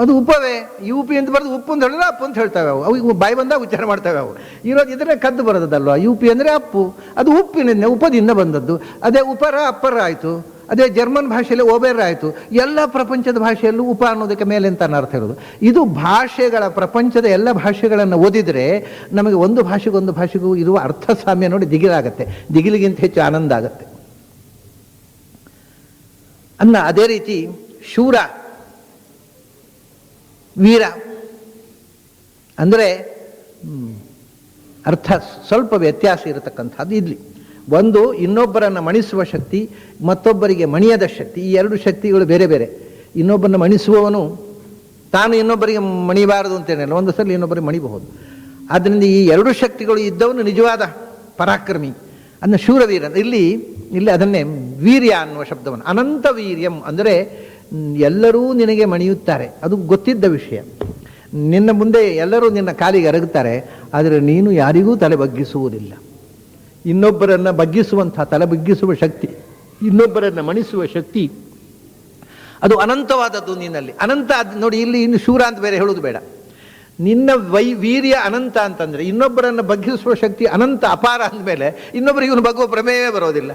ಅದು ಉಪವೇ. ಯು ಪಿ ಅಂತ ಬರೋದು ಉಪ್ಪು ಅಂತ ಹೇಳಿದ್ರೆ ಅಪ್ಪು ಅಂತ ಹೇಳ್ತಾವೆ ಅವು. ಅವು ಬಾಯಿ ಬಂದಾಗ ಉಚ್ಚಾರ ಮಾಡ್ತವೆ ಅವು. ಇರೋದು ಇದನ್ನೇ ಕದ್ದು ಬರೋದಲ್ವ. ಯು ಪಿ ಅಂದರೆ ಅಪ್ಪು, ಅದು ಉಪ್ಪಿನಿಂದ, ಉಪದಿಂದ ಬಂದದ್ದು. ಅದೇ ಉಪರ ಅಪ್ಪರ ಆಯಿತು. ಅದೇ ಜರ್ಮನ್ ಭಾಷೆಯಲ್ಲಿ ಓಬೇರ್ ಆಯಿತು. ಎಲ್ಲ ಪ್ರಪಂಚದ ಭಾಷೆಯಲ್ಲೂ ಉಪ ಅನ್ನೋದಕ್ಕೆ ಮೇಲೆ ಅಂತ ಅರ್ಥ ಇರೋದು. ಇದು ಭಾಷೆಗಳ, ಪ್ರಪಂಚದ ಎಲ್ಲ ಭಾಷೆಗಳನ್ನು ಓದಿದರೆ ನಮಗೆ ಒಂದು ಭಾಷೆಗೊಂದು ಭಾಷೆಗೂ ಇರುವ ಅರ್ಥ ಸಾಮ್ಯ ನೋಡಿ ದಿಗಿಲಾಗತ್ತೆ. ದಿಗಿಲಿಗಿಂತ ಹೆಚ್ಚು ಆನಂದ ಆಗುತ್ತೆ ಅನ್ನ. ಅದೇ ರೀತಿ ಶೂರ, ವೀರ ಅಂದರೆ ಅರ್ಥ ಸ್ವಲ್ಪ ವ್ಯತ್ಯಾಸ ಇರತಕ್ಕಂಥದ್ದು ಇಲ್ಲಿ. ಒಂದು ಇನ್ನೊಬ್ಬರನ್ನು ಮಣಿಸುವ ಶಕ್ತಿ, ಮತ್ತೊಬ್ಬರಿಗೆ ಮಣಿಯದ ಶಕ್ತಿ. ಈ ಎರಡು ಶಕ್ತಿಗಳು ಬೇರೆ ಬೇರೆ. ಇನ್ನೊಬ್ಬರನ್ನು ಮಣಿಸುವವನು ತಾನು ಇನ್ನೊಬ್ಬರಿಗೆ ಮಣಿಬಾರದು ಅಂತೇನಿಲ್ಲ, ಒಂದು ಸಲ ಇನ್ನೊಬ್ಬರಿಗೆ ಮಣಿಬಹುದು. ಆದ್ದರಿಂದ ಈ ಎರಡು ಶಕ್ತಿಗಳು ಇದ್ದವನು ನಿಜವಾದ ಪರಾಕ್ರಮಿ ಅನ್ನೋ ಶೂರವೀರ. ಇಲ್ಲಿ ಅದನ್ನೇ ವೀರ್ಯ ಅನ್ನುವ ಶಬ್ದವನ್ನು, ಅನಂತ ವೀರ್ಯಂ ಅಂದರೆ ಎಲ್ಲರೂ ನಿನಗೆ ಮಣಿಯುತ್ತಾರೆ, ಅದು ಗೊತ್ತಿದ್ದ ವಿಷಯ. ನಿನ್ನ ಮುಂದೆ ಎಲ್ಲರೂ ನಿನ್ನ ಕಾಲಿಗೆ ಅರಗುತ್ತಾರೆ, ಆದರೆ ನೀನು ಯಾರಿಗೂ ತಲೆ ಬಗ್ಗಿಸುವುದಿಲ್ಲ. ಇನ್ನೊಬ್ಬರನ್ನು ಬಗ್ಗಿಸುವಂಥ, ತಲೆ ಬಗ್ಗಿಸುವ ಶಕ್ತಿ, ಇನ್ನೊಬ್ಬರನ್ನು ಮಣಿಸುವ ಶಕ್ತಿ, ಅದು ಅನಂತವಾದದ್ದು ನಿನ್ನಲ್ಲಿ. ಅನಂತ ನೋಡಿ, ಇಲ್ಲಿ ಇನ್ನು ಶೂರ ಅಂತ ಬೇರೆ ಹೇಳೋದು ಬೇಡ. ನಿನ್ನ ವೀರ್ಯ ಅನಂತ ಅಂತಂದರೆ ಇನ್ನೊಬ್ಬರನ್ನು ಬಗ್ಗಿಸುವ ಶಕ್ತಿ ಅನಂತ, ಅಪಾರ ಅಂದಮೇಲೆ ಇನ್ನೊಬ್ಬರಿಗೆ ಇವನು ಬಗ್ಗುವ ಪ್ರಮೇಯವೇ ಬರೋದಿಲ್ಲ.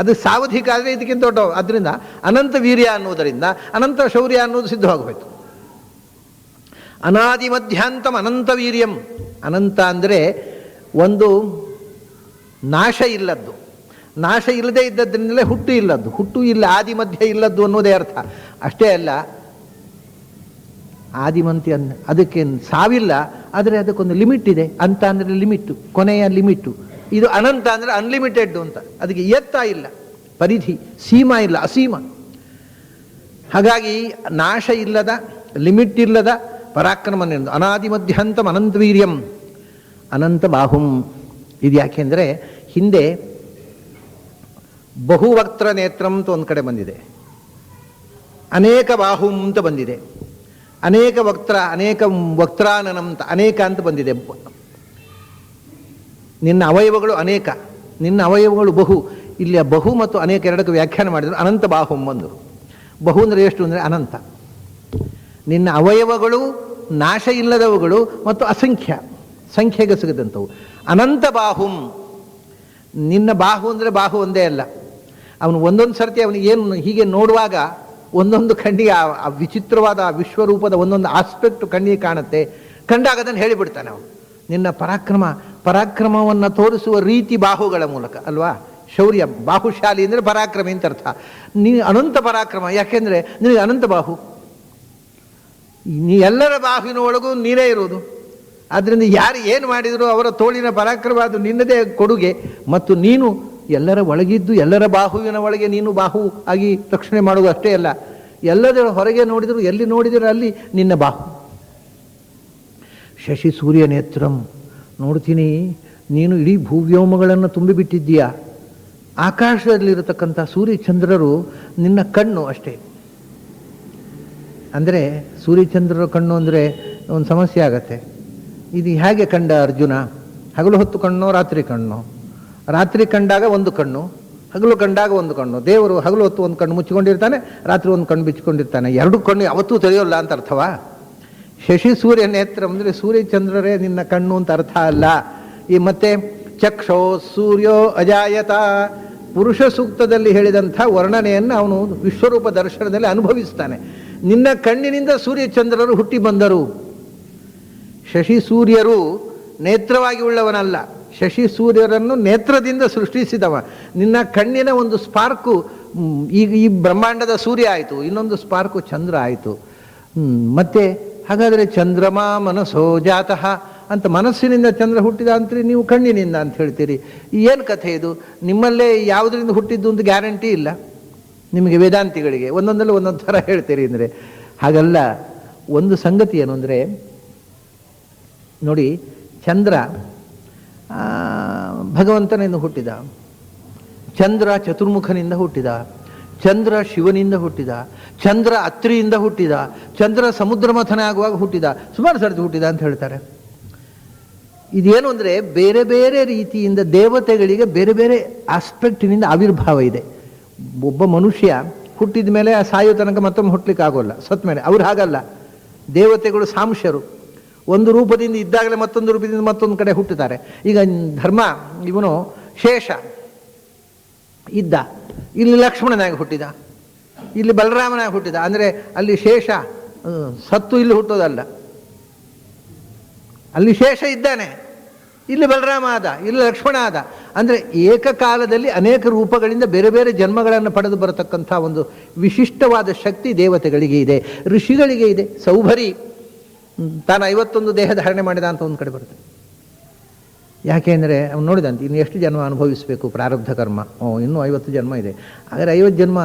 ಅದು ಸಾವಧಿಕ ಆದರೆ ಇದಕ್ಕಿಂತ ದೊಡ್ಡ. ಅದರಿಂದ ಅನಂತ ವೀರ್ಯ ಅನ್ನುವುದರಿಂದ ಅನಂತ ಶೌರ್ಯ ಅನ್ನೋದು ಸಿದ್ಧವಾಗಬೇಕು. ಅನಾದಿ ಮಧ್ಯಾಂತಂ ಅನಂತ ವೀರ್ಯಂ. ಅನಂತ ಅಂದರೆ ಒಂದು ನಾಶ ಇಲ್ಲದ್ದು, ನಾಶ ಇಲ್ಲದೆ ಇದ್ದದ್ರಿಂದಲೇ ಹುಟ್ಟು ಇಲ್ಲದ್ದು, ಹುಟ್ಟು ಇಲ್ಲ, ಆದಿ ಮಧ್ಯ ಇಲ್ಲದ್ದು ಅನ್ನೋದೇ ಅರ್ಥ. ಅಷ್ಟೇ ಅಲ್ಲ, ಆದಿಮಂತಿ ಅದಕ್ಕೆ ಸಾವಿಲ್ಲ, ಆದರೆ ಅದಕ್ಕೊಂದು ಲಿಮಿಟ್ ಇದೆ. ಅಂತ ಅಂದರೆ ಲಿಮಿಟ್ಟು, ಕೊನೆಯ ಲಿಮಿಟ್ಟು. ಇದು ಅನಂತ ಅಂದರೆ ಅನ್ಲಿಮಿಟೆಡ್ ಅಂತ. ಅದಕ್ಕೆ ಎತ್ತ ಇಲ್ಲ, ಪರಿಧಿ, ಸೀಮಾ ಇಲ್ಲ, ಅಸೀಮ. ಹಾಗಾಗಿ ನಾಶ ಇಲ್ಲದ, ಲಿಮಿಟ್ ಇಲ್ಲದ ಪರಾಕ್ರಮನೆಂದು ಅನಾದಿ ಮಧ್ಯಾಂತಂ ಅನಂತ ವೀರ್ಯಂ ಅನಂತ ಬಾಹುಂ. ಇದು ಯಾಕೆಂದರೆ ಹಿಂದೆ ಬಹುವಕ್ತ್ರ ನೇತ್ರಂ ಅಂತ ಒಂದು ಕಡೆ ಬಂದಿದೆ, ಅನೇಕ ಬಾಹುಂ ಅಂತ ಬಂದಿದೆ, ಅನೇಕ ವಕ್ತ್ರಾನನಂ ಅಂತ ಅನೇಕ ಅಂತ ಬಂದಿದೆ. ನಿನ್ನ ಅವಯವಗಳು ಅನೇಕ, ನಿನ್ನ ಅವಯವಗಳು ಬಹು. ಇಲ್ಲಿ ಬಹು ಮತ್ತು ಅನೇಕ ಎರಡಕ್ಕೆ ವ್ಯಾಖ್ಯಾನ ಮಾಡಿದರು. ಅನಂತ ಬಾಹುಂ ಅಂದರು. ಬಹು ಅಂದರೆ ಎಷ್ಟು ಅಂದರೆ ಅನಂತ. ನಿನ್ನ ಅವಯವಗಳು ನಾಶ ಇಲ್ಲದವುಗಳು ಮತ್ತು ಅಸಂಖ್ಯ, ಸಂಖ್ಯೆಗೆ ಸಿಗದಂಥವು. ಅನಂತ ಬಾಹುಂ. ನಿನ್ನ ಬಾಹು ಅಂದರೆ ಬಾಹು ಒಂದೇ ಅಲ್ಲ. ಅವನು ಒಂದೊಂದು ಸರ್ತಿ ಅವನಿಗೇನು ಹೀಗೆ ನೋಡುವಾಗ ಒಂದೊಂದು ಕಣ್ಣಿಗೆ ಆ ವಿಚಿತ್ರವಾದ ವಿಶ್ವರೂಪದ ಒಂದೊಂದು ಆಸ್ಪೆಕ್ಟ್ ಕಣ್ಣಿಗೆ ಕಾಣುತ್ತೆ. ಕಂಡಾಗ ಅದನ್ನು ಹೇಳಿಬಿಡ್ತಾನೆ ಅವನು. ನಿನ್ನ ಪರಾಕ್ರಮವನ್ನು ತೋರಿಸುವ ರೀತಿ ಬಾಹುಗಳ ಮೂಲಕ ಅಲ್ವಾ. ಶೌರ್ಯ, ಬಾಹುಶಾಲಿ ಅಂದರೆ ಪರಾಕ್ರಮಿ ಅಂತ ಅರ್ಥ. ನೀನು ಅನಂತ ಪರಾಕ್ರಮ, ಯಾಕೆಂದರೆ ನಿನಗೆ ಅನಂತ ಬಾಹು. ನೀ ಎಲ್ಲರ ಬಾಹುವಿನ ಒಳಗೂ ನೀನೇ ಇರೋದು. ಆದ್ದರಿಂದ ಯಾರು ಏನು ಮಾಡಿದರೂ ಅವರ ತೋಳಿನ ಪರಾಕ್ರಮ ಅದು ನಿನ್ನದೇ ಕೊಡುಗೆ. ಮತ್ತು ನೀನು ಎಲ್ಲರ ಒಳಗಿದ್ದು ಎಲ್ಲರ ಬಾಹುವಿನ ಒಳಗೆ ನೀನು ಬಾಹು ಆಗಿ ರಕ್ಷಣೆ ಮಾಡುವುದು ಅಷ್ಟೇ ಅಲ್ಲ, ಎಲ್ಲದರ ಹೊರಗೆ ನೋಡಿದರೂ ಎಲ್ಲಿ ನೋಡಿದರೂ ಅಲ್ಲಿ ನಿನ್ನ ಬಾಹು. ಶಶಿ ಸೂರ್ಯ ನೇತ್ರಂ. ನೋಡ್ತೀನಿ, ನೀನು ಇಡೀ ಭೂವ್ಯೋಮಗಳನ್ನು ತುಂಬಿಬಿಟ್ಟಿದ್ದೀಯಾ. ಆಕಾಶದಲ್ಲಿರತಕ್ಕಂಥ ಸೂರ್ಯಚಂದ್ರರು ನಿನ್ನ ಕಣ್ಣು ಅಷ್ಟೇ. ಅಂದರೆ ಸೂರ್ಯಚಂದ್ರರ ಕಣ್ಣು ಅಂದರೆ ಒಂದು ಸಮಸ್ಯೆ ಆಗತ್ತೆ. ಇದು ಹೇಗೆ ಕಂಡ ಅರ್ಜುನ? ಹಗಲು ಹೊತ್ತು ಕಣ್ಣೋ ರಾತ್ರಿ ಕಣ್ಣೋ? ರಾತ್ರಿ ಕಂಡಾಗ ಒಂದು ಕಣ್ಣು, ಹಗಲು ಕಂಡಾಗ ಒಂದು ಕಣ್ಣು. ದೇವರು ಹಗಲು ಹೊತ್ತು ಒಂದು ಕಣ್ಣು ಮುಚ್ಚಿಕೊಂಡಿರ್ತಾನೆ, ರಾತ್ರಿ ಒಂದು ಕಣ್ಣು ಬಿಚ್ಚಿಕೊಂಡಿರ್ತಾನೆ. ಎರಡು ಕಣ್ಣು ಯಾವತ್ತೂ ತೆರೆಯೋಲ್ಲ ಅಂತ ಅರ್ಥವಾ? ಶಶಿ ಸೂರ್ಯ ನೇತ್ರ ಅಂದರೆ ಸೂರ್ಯಚಂದ್ರರೇ ನಿನ್ನ ಕಣ್ಣು ಅಂತ ಅರ್ಥ ಅಲ್ಲ. ಈ ಮತ್ತೆ ಚಕ್ಷೋ ಸೂರ್ಯೋ ಅಜಾಯತ, ಪುರುಷ ಸೂಕ್ತದಲ್ಲಿ ಹೇಳಿದಂಥ ವರ್ಣನೆಯನ್ನು ಅವನು ವಿಶ್ವರೂಪ ದರ್ಶನದಲ್ಲಿ ಅನುಭವಿಸ್ತಾನೆ. ನಿನ್ನ ಕಣ್ಣಿನಿಂದ ಸೂರ್ಯಚಂದ್ರರು ಹುಟ್ಟಿ ಬಂದರು. ಶಶಿ ಸೂರ್ಯರು ನೇತ್ರವಾಗಿ ಉಳ್ಳವನಲ್ಲ, ಶಶಿ ಸೂರ್ಯರನ್ನು ನೇತ್ರದಿಂದ ಸೃಷ್ಟಿಸಿದವ. ನಿನ್ನ ಕಣ್ಣಿನ ಒಂದು ಸ್ಪಾರ್ಕು ಈಗ ಈ ಬ್ರಹ್ಮಾಂಡದ ಸೂರ್ಯ ಆಯಿತು, ಇನ್ನೊಂದು ಸ್ಪಾರ್ಕು ಚಂದ್ರ ಆಯಿತು. ಮತ್ತೆ ಹಾಗಾದರೆ ಚಂದ್ರಮ ಮನಸ್ಸೋ ಜಾತಃ ಅಂತ, ಮನಸ್ಸಿನಿಂದ ಚಂದ್ರ ಹುಟ್ಟಿದ ಅಂತೀರಿ, ನೀವು ಕಣ್ಣಿನಿಂದ ಅಂತ ಹೇಳ್ತೀರಿ. ಏನು ಕಥೆ ಇದು? ನಿಮ್ಮಲ್ಲೇ ಯಾವುದರಿಂದ ಹುಟ್ಟಿದ್ದು ಅಂತ ಗ್ಯಾರಂಟಿ ಇಲ್ಲ ನಿಮಗೆ ವೇದಾಂತಿಗಳಿಗೆ. ಒಂದೊಂದಲ್ಲೂ ಒಂದೊಂದು ಥರ ಹೇಳ್ತೀರಿ ಅಂದರೆ ಹಾಗಲ್ಲ. ಒಂದು ಸಂಗತಿ ಏನು ಅಂದರೆ ನೋಡಿ, ಚಂದ್ರ ಭಗವಂತನಿಂದ ಹುಟ್ಟಿದ, ಚಂದ್ರ ಚತುರ್ಮುಖನಿಂದ ಹುಟ್ಟಿದ, ಚಂದ್ರ ಶಿವನಿಂದ ಹುಟ್ಟಿದ, ಚಂದ್ರ ಅತ್ರಿಯಿಂದ ಹುಟ್ಟಿದ, ಚಂದ್ರ ಸಮುದ್ರ ಮಥನ ಆಗುವಾಗ ಹುಟ್ಟಿದ, ಸುಮಾರು ಸರ್ತಿ ಹುಟ್ಟಿದ ಅಂತ ಹೇಳ್ತಾರೆ. ಇದೇನು ಅಂದರೆ ಬೇರೆ ಬೇರೆ ರೀತಿಯಿಂದ ದೇವತೆಗಳಿಗೆ ಬೇರೆ ಬೇರೆ ಆಸ್ಪೆಕ್ಟಿನಿಂದ ಆವಿರ್ಭಾವ ಇದೆ. ಒಬ್ಬ ಮನುಷ್ಯ ಹುಟ್ಟಿದ ಮೇಲೆ ಆ ಸಾಯೋ ತನಕ ಮತ್ತೊಮ್ಮೆ ಹುಟ್ಟಲಿಕ್ಕೆ ಆಗೋಲ್ಲ, ಸತ್ ಮೇಲೆ. ಅವ್ರು ಹಾಗಲ್ಲ, ದೇವತೆಗಳು ಸಾಂಶರು. ಒಂದು ರೂಪದಿಂದ ಇದ್ದಾಗಲೇ ಮತ್ತೊಂದು ರೂಪದಿಂದ ಮತ್ತೊಂದು ಕಡೆ ಹುಟ್ಟುತ್ತಾರೆ. ಈಗ ಧರ್ಮ ಇವನು ಶೇಷ ಇದ್ದ, ಇಲ್ಲಿ ಲಕ್ಷ್ಮಣನಾಗಿ ಹುಟ್ಟಿದ, ಇಲ್ಲಿ ಬಲರಾಮನಾಗಿ ಹುಟ್ಟಿದ. ಅಂದರೆ ಅಲ್ಲಿ ಶೇಷ ಸತ್ತು ಇಲ್ಲಿ ಹುಟ್ಟೋದಲ್ಲ, ಅಲ್ಲಿ ಶೇಷ ಇದ್ದಾನೆ, ಇಲ್ಲಿ ಬಲರಾಮ ಆದ, ಇಲ್ಲಿ ಲಕ್ಷ್ಮಣ ಆದ. ಅಂದರೆ ಏಕಕಾಲದಲ್ಲಿ ಅನೇಕ ರೂಪಗಳಿಂದ ಬೇರೆ ಬೇರೆ ಜನ್ಮಗಳನ್ನು ಪಡೆದು ಬರತಕ್ಕಂಥ ಒಂದು ವಿಶಿಷ್ಟವಾದ ಶಕ್ತಿ ದೇವತೆಗಳಿಗೆ ಇದೆ, ಋಷಿಗಳಿಗೆ ಇದೆ. ಸೌಭರಿ ತಾನು 51 ದೇಹ ಧಾರಣೆ ಮಾಡಿದ ಅಂತ ಒಂದು ಕಡೆ ಬರುತ್ತೆ. ಯಾಕೆಂದರೆ ಅವನು ನೋಡಿದಂತೆ ಇನ್ನು ಎಷ್ಟು ಜನ್ಮ ಅನುಭವಿಸಬೇಕು ಪ್ರಾರಬ್ಧ ಕರ್ಮ. ಇನ್ನೂ 50 ಜನ್ಮ ಇದೆ. ಆದರೆ 50 ಜನ್ಮ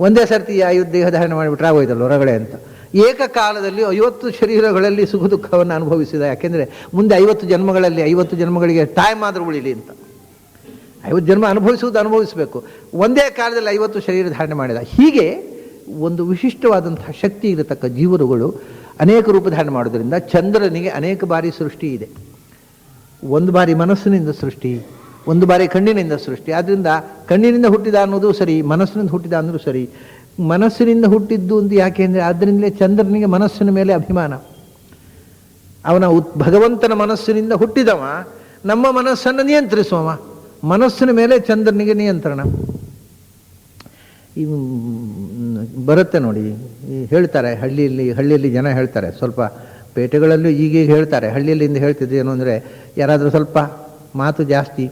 ಒಂದೇ ಸರ್ತಿ 50 ದೇಹ ಧಾರಣೆ ಮಾಡಿಬಿಟ್ರೆ ಆಗೋಯ್ತಲ್ಲ ಹೊರಗಡೆ ಅಂತ. ಏಕಕಾಲದಲ್ಲಿ 50 ಶರೀರಗಳಲ್ಲಿ ಸುಖ ದುಃಖವನ್ನು ಅನುಭವಿಸಿದ. ಯಾಕೆಂದರೆ ಮುಂದೆ 50 ಜನ್ಮಗಳಲ್ಲಿ 50 ಜನ್ಮಗಳಿಗೆ ಟೈಮ್ ಆದರೂ ಉಳಿಲಿ ಅಂತ. 50 ಜನ್ಮ ಅನುಭವಿಸಬೇಕು. ಒಂದೇ ಕಾಲದಲ್ಲಿ 50 ಶರೀರ ಧಾರಣೆ ಮಾಡಿದ. ಹೀಗೆ ಒಂದು ವಿಶಿಷ್ಟವಾದಂತಹ ಶಕ್ತಿ ಇರತಕ್ಕ ಜೀವರುಗಳು ಅನೇಕ ರೂಪ ಧಾರಣೆ ಮಾಡೋದ್ರಿಂದ ಚಂದ್ರನಿಗೆ ಅನೇಕ ಬಾರಿ ಸೃಷ್ಟಿ ಇದೆ. ಒಂದು ಬಾರಿ ಮನಸ್ಸಿನಿಂದ ಸೃಷ್ಟಿ, ಒಂದು ಬಾರಿ ಕಣ್ಣಿನಿಂದ ಸೃಷ್ಟಿ. ಆದ್ದರಿಂದ ಕಣ್ಣಿನಿಂದ ಹುಟ್ಟಿದ ಅನ್ನೋದು ಸರಿ, ಮನಸ್ಸಿನಿಂದ ಹುಟ್ಟಿದ ಅನ್ನೋದು ಸರಿ. ಮನಸ್ಸಿನಿಂದ ಹುಟ್ಟಿದ್ದು ಅಂತ ಯಾಕೆ ಅಂದರೆ ಆದ್ದರಿಂದಲೇ ಚಂದ್ರನಿಗೆ ಮನಸ್ಸಿನ ಮೇಲೆ ಅಭಿಮಾನ. ಅವನ ಭಗವಂತನ ಮನಸ್ಸಿನಿಂದ ಹುಟ್ಟಿದವ ನಮ್ಮ ಮನಸ್ಸನ್ನು ನಿಯಂತ್ರಿಸುವವ. ಮನಸ್ಸಿನ ಮೇಲೆ ಚಂದ್ರನಿಗೆ ನಿಯಂತ್ರಣ ಬರುತ್ತೆ ನೋಡಿ. ಹೇಳ್ತಾರೆ ಹಳ್ಳಿಯಲ್ಲಿ ಜನ ಹೇಳ್ತಾರೆ, ಸ್ವಲ್ಪ ಪೇಟೆಗಳಲ್ಲೂ ಈಗೀಗ ಹೇಳ್ತಾರೆ, ಹಳ್ಳಿಯಲ್ಲಿಂದ ಹೇಳ್ತಿದ್ರು ಏನು ಅಂದರೆ ಯಾರಾದರೂ ಸ್ವಲ್ಪ ಮಾತು ಜಾಸ್ತಿ,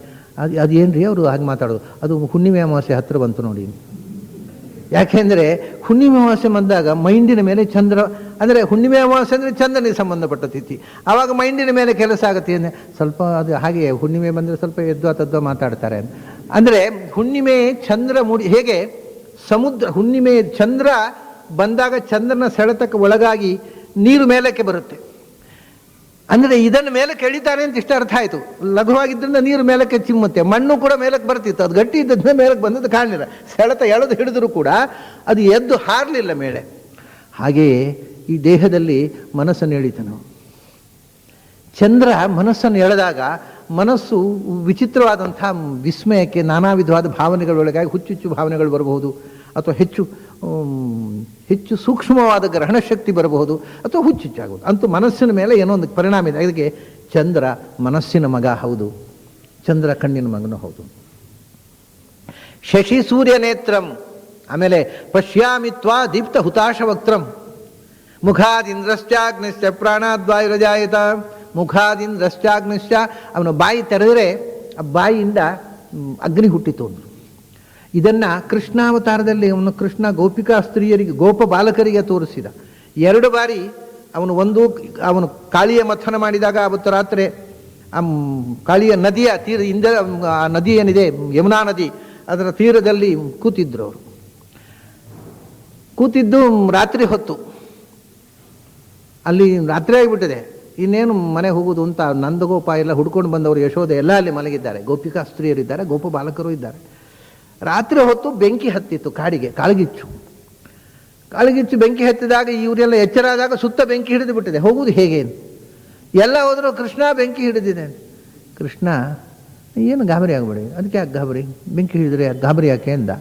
ಅದೇನು ರೀ ಅವರು ಹಾಗೆ ಮಾತಾಡೋದು, ಅದು ಹುಣ್ಣಿಮೆ ಅಮಾವಾಸ್ಯೆ ಹತ್ತಿರ ಬಂತು ನೋಡಿ. ಯಾಕೆಂದರೆ ಹುಣ್ಣಿಮೆ ಅಮಾವಾಸ್ಯೆ ಬಂದಾಗ ಮೈಂಡಿನ ಮೇಲೆ ಚಂದ್ರ, ಅಂದರೆ ಹುಣ್ಣಿಮೆ ಅಮಾವಾಸ್ಯೆ ಅಂದರೆ ಚಂದ್ರನಿಗೆ ಸಂಬಂಧಪಟ್ಟ ತಿಥಿ, ಆವಾಗ ಮೈಂಡಿನ ಮೇಲೆ ಕೆಲಸ ಆಗುತ್ತೆ. ಅಂದರೆ ಸ್ವಲ್ಪ ಅದು ಹಾಗೆ ಹುಣ್ಣಿಮೆ ಬಂದರೆ ಸ್ವಲ್ಪ ಎದ್ವಾ ತದ್ವಾ ಮಾತಾಡ್ತಾರೆ. ಅಂದರೆ ಹುಣ್ಣಿಮೆ ಚಂದ್ರ ಮೂಡಿ, ಹೇಗೆ ಸಮುದ್ರ ಹುಣ್ಣಿಮೆ ಚಂದ್ರ ಬಂದಾಗ ಚಂದ್ರನ ಸೆಳೆತಕ್ಕೆ ಒಳಗಾಗಿ ನೀರು ಮೇಲಕ್ಕೆ ಬರುತ್ತೆ. ಅಂದರೆ ಇದನ್ನು ಮೇಲಕ್ಕೆ ಎಳಿತಾರೆ ಅಂತ ಇಷ್ಟ ಅರ್ಥ ಆಯಿತು. ಲಘುವಾಗಿದ್ದರಿಂದ ನೀರು ಮೇಲಕ್ಕೆ ಚಿಮ್ಮುತ್ತೆ, ಮಣ್ಣು ಕೂಡ ಮೇಲಕ್ಕೆ ಬರ್ತಿತ್ತು, ಅದು ಗಟ್ಟಿ ಇದ್ದದ್ದೇ ಮೇಲಕ್ಕೆ ಬಂದದ್ದು ಕಾಣಲಿಲ್ಲ. ಸೆಳೆತ ಎಳೆದು ಹಿಡಿದರೂ ಕೂಡ ಅದು ಎದ್ದು ಹಾರಲಿಲ್ಲ ಮೇಲೆ. ಹಾಗೆಯೇ ಈ ದೇಹದಲ್ಲಿ ಮನಸ್ಸನ್ನು ಎಳಿತನು. ಚಂದ್ರ ಮನಸ್ಸನ್ನು ಎಳೆದಾಗ ಮನಸ್ಸು ವಿಚಿತ್ರವಾದಂಥ ವಿಸ್ಮಯಕ್ಕೆ, ನಾನಾ ವಿಧವಾದ ಭಾವನೆಗಳೊಳಗಾಗಿ ಹುಚ್ಚುಚ್ಚು ಭಾವನೆಗಳು ಬರಬಹುದು, ಅಥವಾ ಹೆಚ್ಚು ಸೂಕ್ಷ್ಮವಾದ ಗ್ರಹಣ ಶಕ್ತಿ ಬರಬಹುದು, ಅಥವಾ ಹುಚ್ಚುಚ್ಚಾಗುವುದು. ಅಂತೂ ಮನಸ್ಸಿನ ಮೇಲೆ ಏನೋ ಒಂದು ಪರಿಣಾಮ ಇದೆ. ಅದಕ್ಕೆ ಚಂದ್ರ ಮನಸ್ಸಿನ ಮಗ ಹೌದು, ಚಂದ್ರ ಕಣ್ಣಿನ ಮಗನೂ ಹೌದು. ಶಶಿ ಸೂರ್ಯ ನೇತ್ರಂ, ಆಮೇಲೆ ಪಶ್ಯಾಮಿತ್ವಾ ದೀಪ್ತ ಹುತಾಶ ವಕ್ತ್ರಂ, ಮುಖಾದಿಂದ್ರಶ್ಚಾಗ್ನಿಶ್ಚ ಪ್ರಾಣಾದ್ವಾಯುರಜಾಯತ. ಮುಖಾದಿಂದ್ರಶ್ಚಾಗ್ನಿಶ್ಚ, ಅವನ ಬಾಯಿ ತೆರೆದರೆ ಆ ಬಾಯಿಯಿಂದ ಅಗ್ನಿ ಹುಟ್ಟಿತು ಅಂದರು. ಇದನ್ನು ಕೃಷ್ಣಾವತಾರದಲ್ಲಿ ಅವನು ಕೃಷ್ಣ ಗೋಪಿಕಾ ಸ್ತ್ರೀಯರಿಗೆ, ಗೋಪ ಬಾಲಕರಿಗೆ ತೋರಿಸಿದ. 2 ಬಾರಿ ಅವನು ಕಾಳಿಯ ಮಥನ ಮಾಡಿದಾಗ ಅವತ್ತು ರಾತ್ರಿ ಕಾಳಿಯ ನದಿಯ ತೀರದಿಂದ, ಆ ನದಿ ಏನಿದೆ ಯಮುನಾ ನದಿ, ಅದರ ತೀರದಲ್ಲಿ ಕೂತಿದ್ರು. ಅವರು ಕೂತಿದ್ದು ರಾತ್ರಿ ಹೊತ್ತು, ಅಲ್ಲಿ ರಾತ್ರಿ ಆಗಿಬಿಟ್ಟಿದೆ, ಇನ್ನೇನು ಮನೆ ಹೋಗುವುದು ಅಂತ ನಂದಗೋಪ ಎಲ್ಲ ಹುಡ್ಕೊಂಡು ಬಂದವರು, ಯಶೋದೆ ಎಲ್ಲ ಅಲ್ಲಿ ಮಲಗಿದ್ದಾರೆ, ಗೋಪಿಕಾ ಸ್ತ್ರೀಯರಿದ್ದಾರೆ, ಗೋಪ ಬಾಲಕರು ಇದ್ದಾರೆ. ರಾತ್ರಿ ಹೊತ್ತು ಬೆಂಕಿ ಹತ್ತಿತ್ತು ಕಾಡಿಗೆ, ಕಾಳಗಿಚ್ಚು ಬೆಂಕಿ ಹತ್ತಿದಾಗ ಇವರೆಲ್ಲ ಎಚ್ಚರಾದಾಗ ಸುತ್ತ ಬೆಂಕಿ ಹಿಡಿದು ಬಿಟ್ಟಿದೆ. ಹೋಗುವುದು ಹೇಗೆ? ಎಲ್ಲ ಹೋದರೂ ಕೃಷ್ಣ ಬೆಂಕಿ ಹಿಡಿದಿದೆ. ಕೃಷ್ಣ ಏನು ಗಾಬರಿ ಆಗಬೇಡಿ, ಅದಕ್ಕೆ ಯಾಕೆ ಗಾಬರಿ, ಬೆಂಕಿ ಹಿಡಿದ್ರೆ ಗಾಬರಿ ಯಾಕೆ ಅಂದ.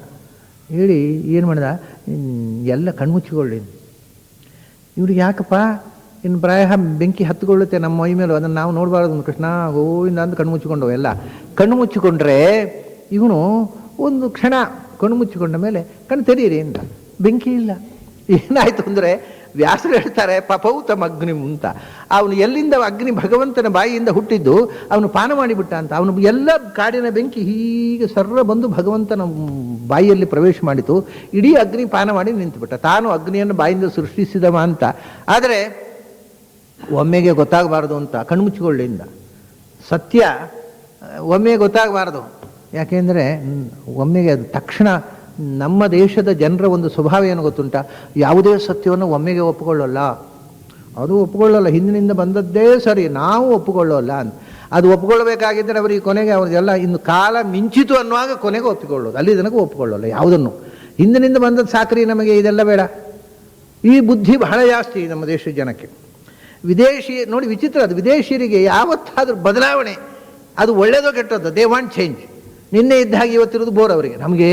ಹೇಳಿ ಏನು ಮಾಡಿದ, ಎಲ್ಲ ಕಣ್ಮುಚ್ಚಿಕೊಳ್ಳಿ. ಇವ್ರಿಗೆ ಯಾಕಪ್ಪ, ಇನ್ನು ಪ್ರಾಯ ಬೆಂಕಿ ಹತ್ತುಕೊಳ್ಳುತ್ತೆ ನಮ್ಮ ಮೈ ಮೇಲೂ, ಅದನ್ನು ನಾವು ನೋಡಬಾರ್ದು. ಕೃಷ್ಣ ಗೋವಿಂದ ಅಂತ ಕಣ್ಣು ಮುಚ್ಚಿಕೊಂಡವು. ಎಲ್ಲ ಕಣ್ಣು ಮುಚ್ಚಿಕೊಂಡ್ರೆ ಇವನು ಒಂದು ಕ್ಷಣ ಕಣ್ಣು ಮುಚ್ಚಿಕೊಂಡ ಮೇಲೆ ಕಣ್ಣು ತೆರೀರಿ ಅಂತ, ಬೆಂಕಿ ಇಲ್ಲ. ಏನಾಯಿತು ಅಂದರೆ ವ್ಯಾಸರು ಹೇಳ್ತಾರೆ ಪಪೌತಮ್ ಅಗ್ನಿ ಅಂತ. ಅವನು ಎಲ್ಲಿಂದ ಅಗ್ನಿ ಭಗವಂತನ ಬಾಯಿಯಿಂದ ಹುಟ್ಟಿದ್ದು, ಅವನು ಪಾನ ಮಾಡಿಬಿಟ್ಟ ಅಂತ. ಅವನು ಎಲ್ಲ ಕಾಡಿನ ಬೆಂಕಿ ಹೀಗೆ ಸರ್ರ ಬಂದು ಭಗವಂತನ ಬಾಯಿಯಲ್ಲಿ ಪ್ರವೇಶ ಮಾಡಿತು. ಇಡೀ ಅಗ್ನಿ ಪಾನ ಮಾಡಿ ನಿಂತುಬಿಟ್ಟ. ತಾನು ಅಗ್ನಿಯನ್ನು ಬಾಯಿಂದ ಸೃಷ್ಟಿಸಿದವ ಅಂತ. ಆದರೆ ಒಮ್ಮೆಗೆ ಗೊತ್ತಾಗಬಾರ್ದು ಅಂತ ಕಣ್ಮುಚ್ಚಿಕೊಳ್ಳಿಂದ. ಸತ್ಯ ಒಮ್ಮೆಗೆ ಗೊತ್ತಾಗಬಾರ್ದು, ಯಾಕೆಂದರೆ ಒಮ್ಮೆಗೆ ಅದು ತಕ್ಷಣ. ನಮ್ಮ ದೇಶದ ಜನರ ಒಂದು ಸ್ವಭಾವ ಏನು ಗೊತ್ತುಂಟ, ಯಾವುದೇ ಸತ್ಯವನ್ನು ಒಮ್ಮೆಗೆ ಒಪ್ಪಿಕೊಳ್ಳಲ್ಲ. ಅದು ಒಪ್ಪಿಕೊಳ್ಳಲ್ಲ, ಹಿಂದಿನಿಂದ ಬಂದದ್ದೇ ಸರಿ, ನಾವು ಒಪ್ಪಿಕೊಳ್ಳಲ್ಲ ಅಂತ. ಅದು ಒಪ್ಪಿಕೊಳ್ಬೇಕಾಗಿದ್ದರೆ ಅವರಿಗೆ ಕೊನೆಗೆ ಅವ್ರಿಗೆಲ್ಲ ಇನ್ನು ಕಾಲ ಮಿಂಚಿತು ಅನ್ನುವಾಗ ಕೊನೆಗೆ ಒಪ್ಪಿಕೊಳ್ಳೋದು, ಅಲ್ಲಿ ತನಕ ಒಪ್ಪಿಕೊಳ್ಳಲ್ಲ ಯಾವುದನ್ನು. ಹಿಂದಿನಿಂದ ಬಂದದ್ದು ಸಾಕ್ರಿ, ನಮಗೆ ಇದೆಲ್ಲ ಬೇಡ. ಈ ಬುದ್ಧಿ ಬಹಳ ಜಾಸ್ತಿ ನಮ್ಮ ದೇಶದ ಜನಕ್ಕೆ. ವಿದೇಶಿ ನೋಡಿ ವಿಚಿತ್ರ, ಅದು ವಿದೇಶಿಯರಿಗೆ ಯಾವತ್ತಾದರೂ ಬದಲಾವಣೆ ಅದು ಒಳ್ಳೆಯದೋ ಕೆಟ್ಟದ್ದು, ದೇ ವಾಂಟ್ ಚೇಂಜ್. ನಿನ್ನೆ ಇದ್ದ ಹಾಗೆ ಇವತ್ತಿರೋದು ಬೋರ್ ಅವರಿಗೆ. ನಮಗೆ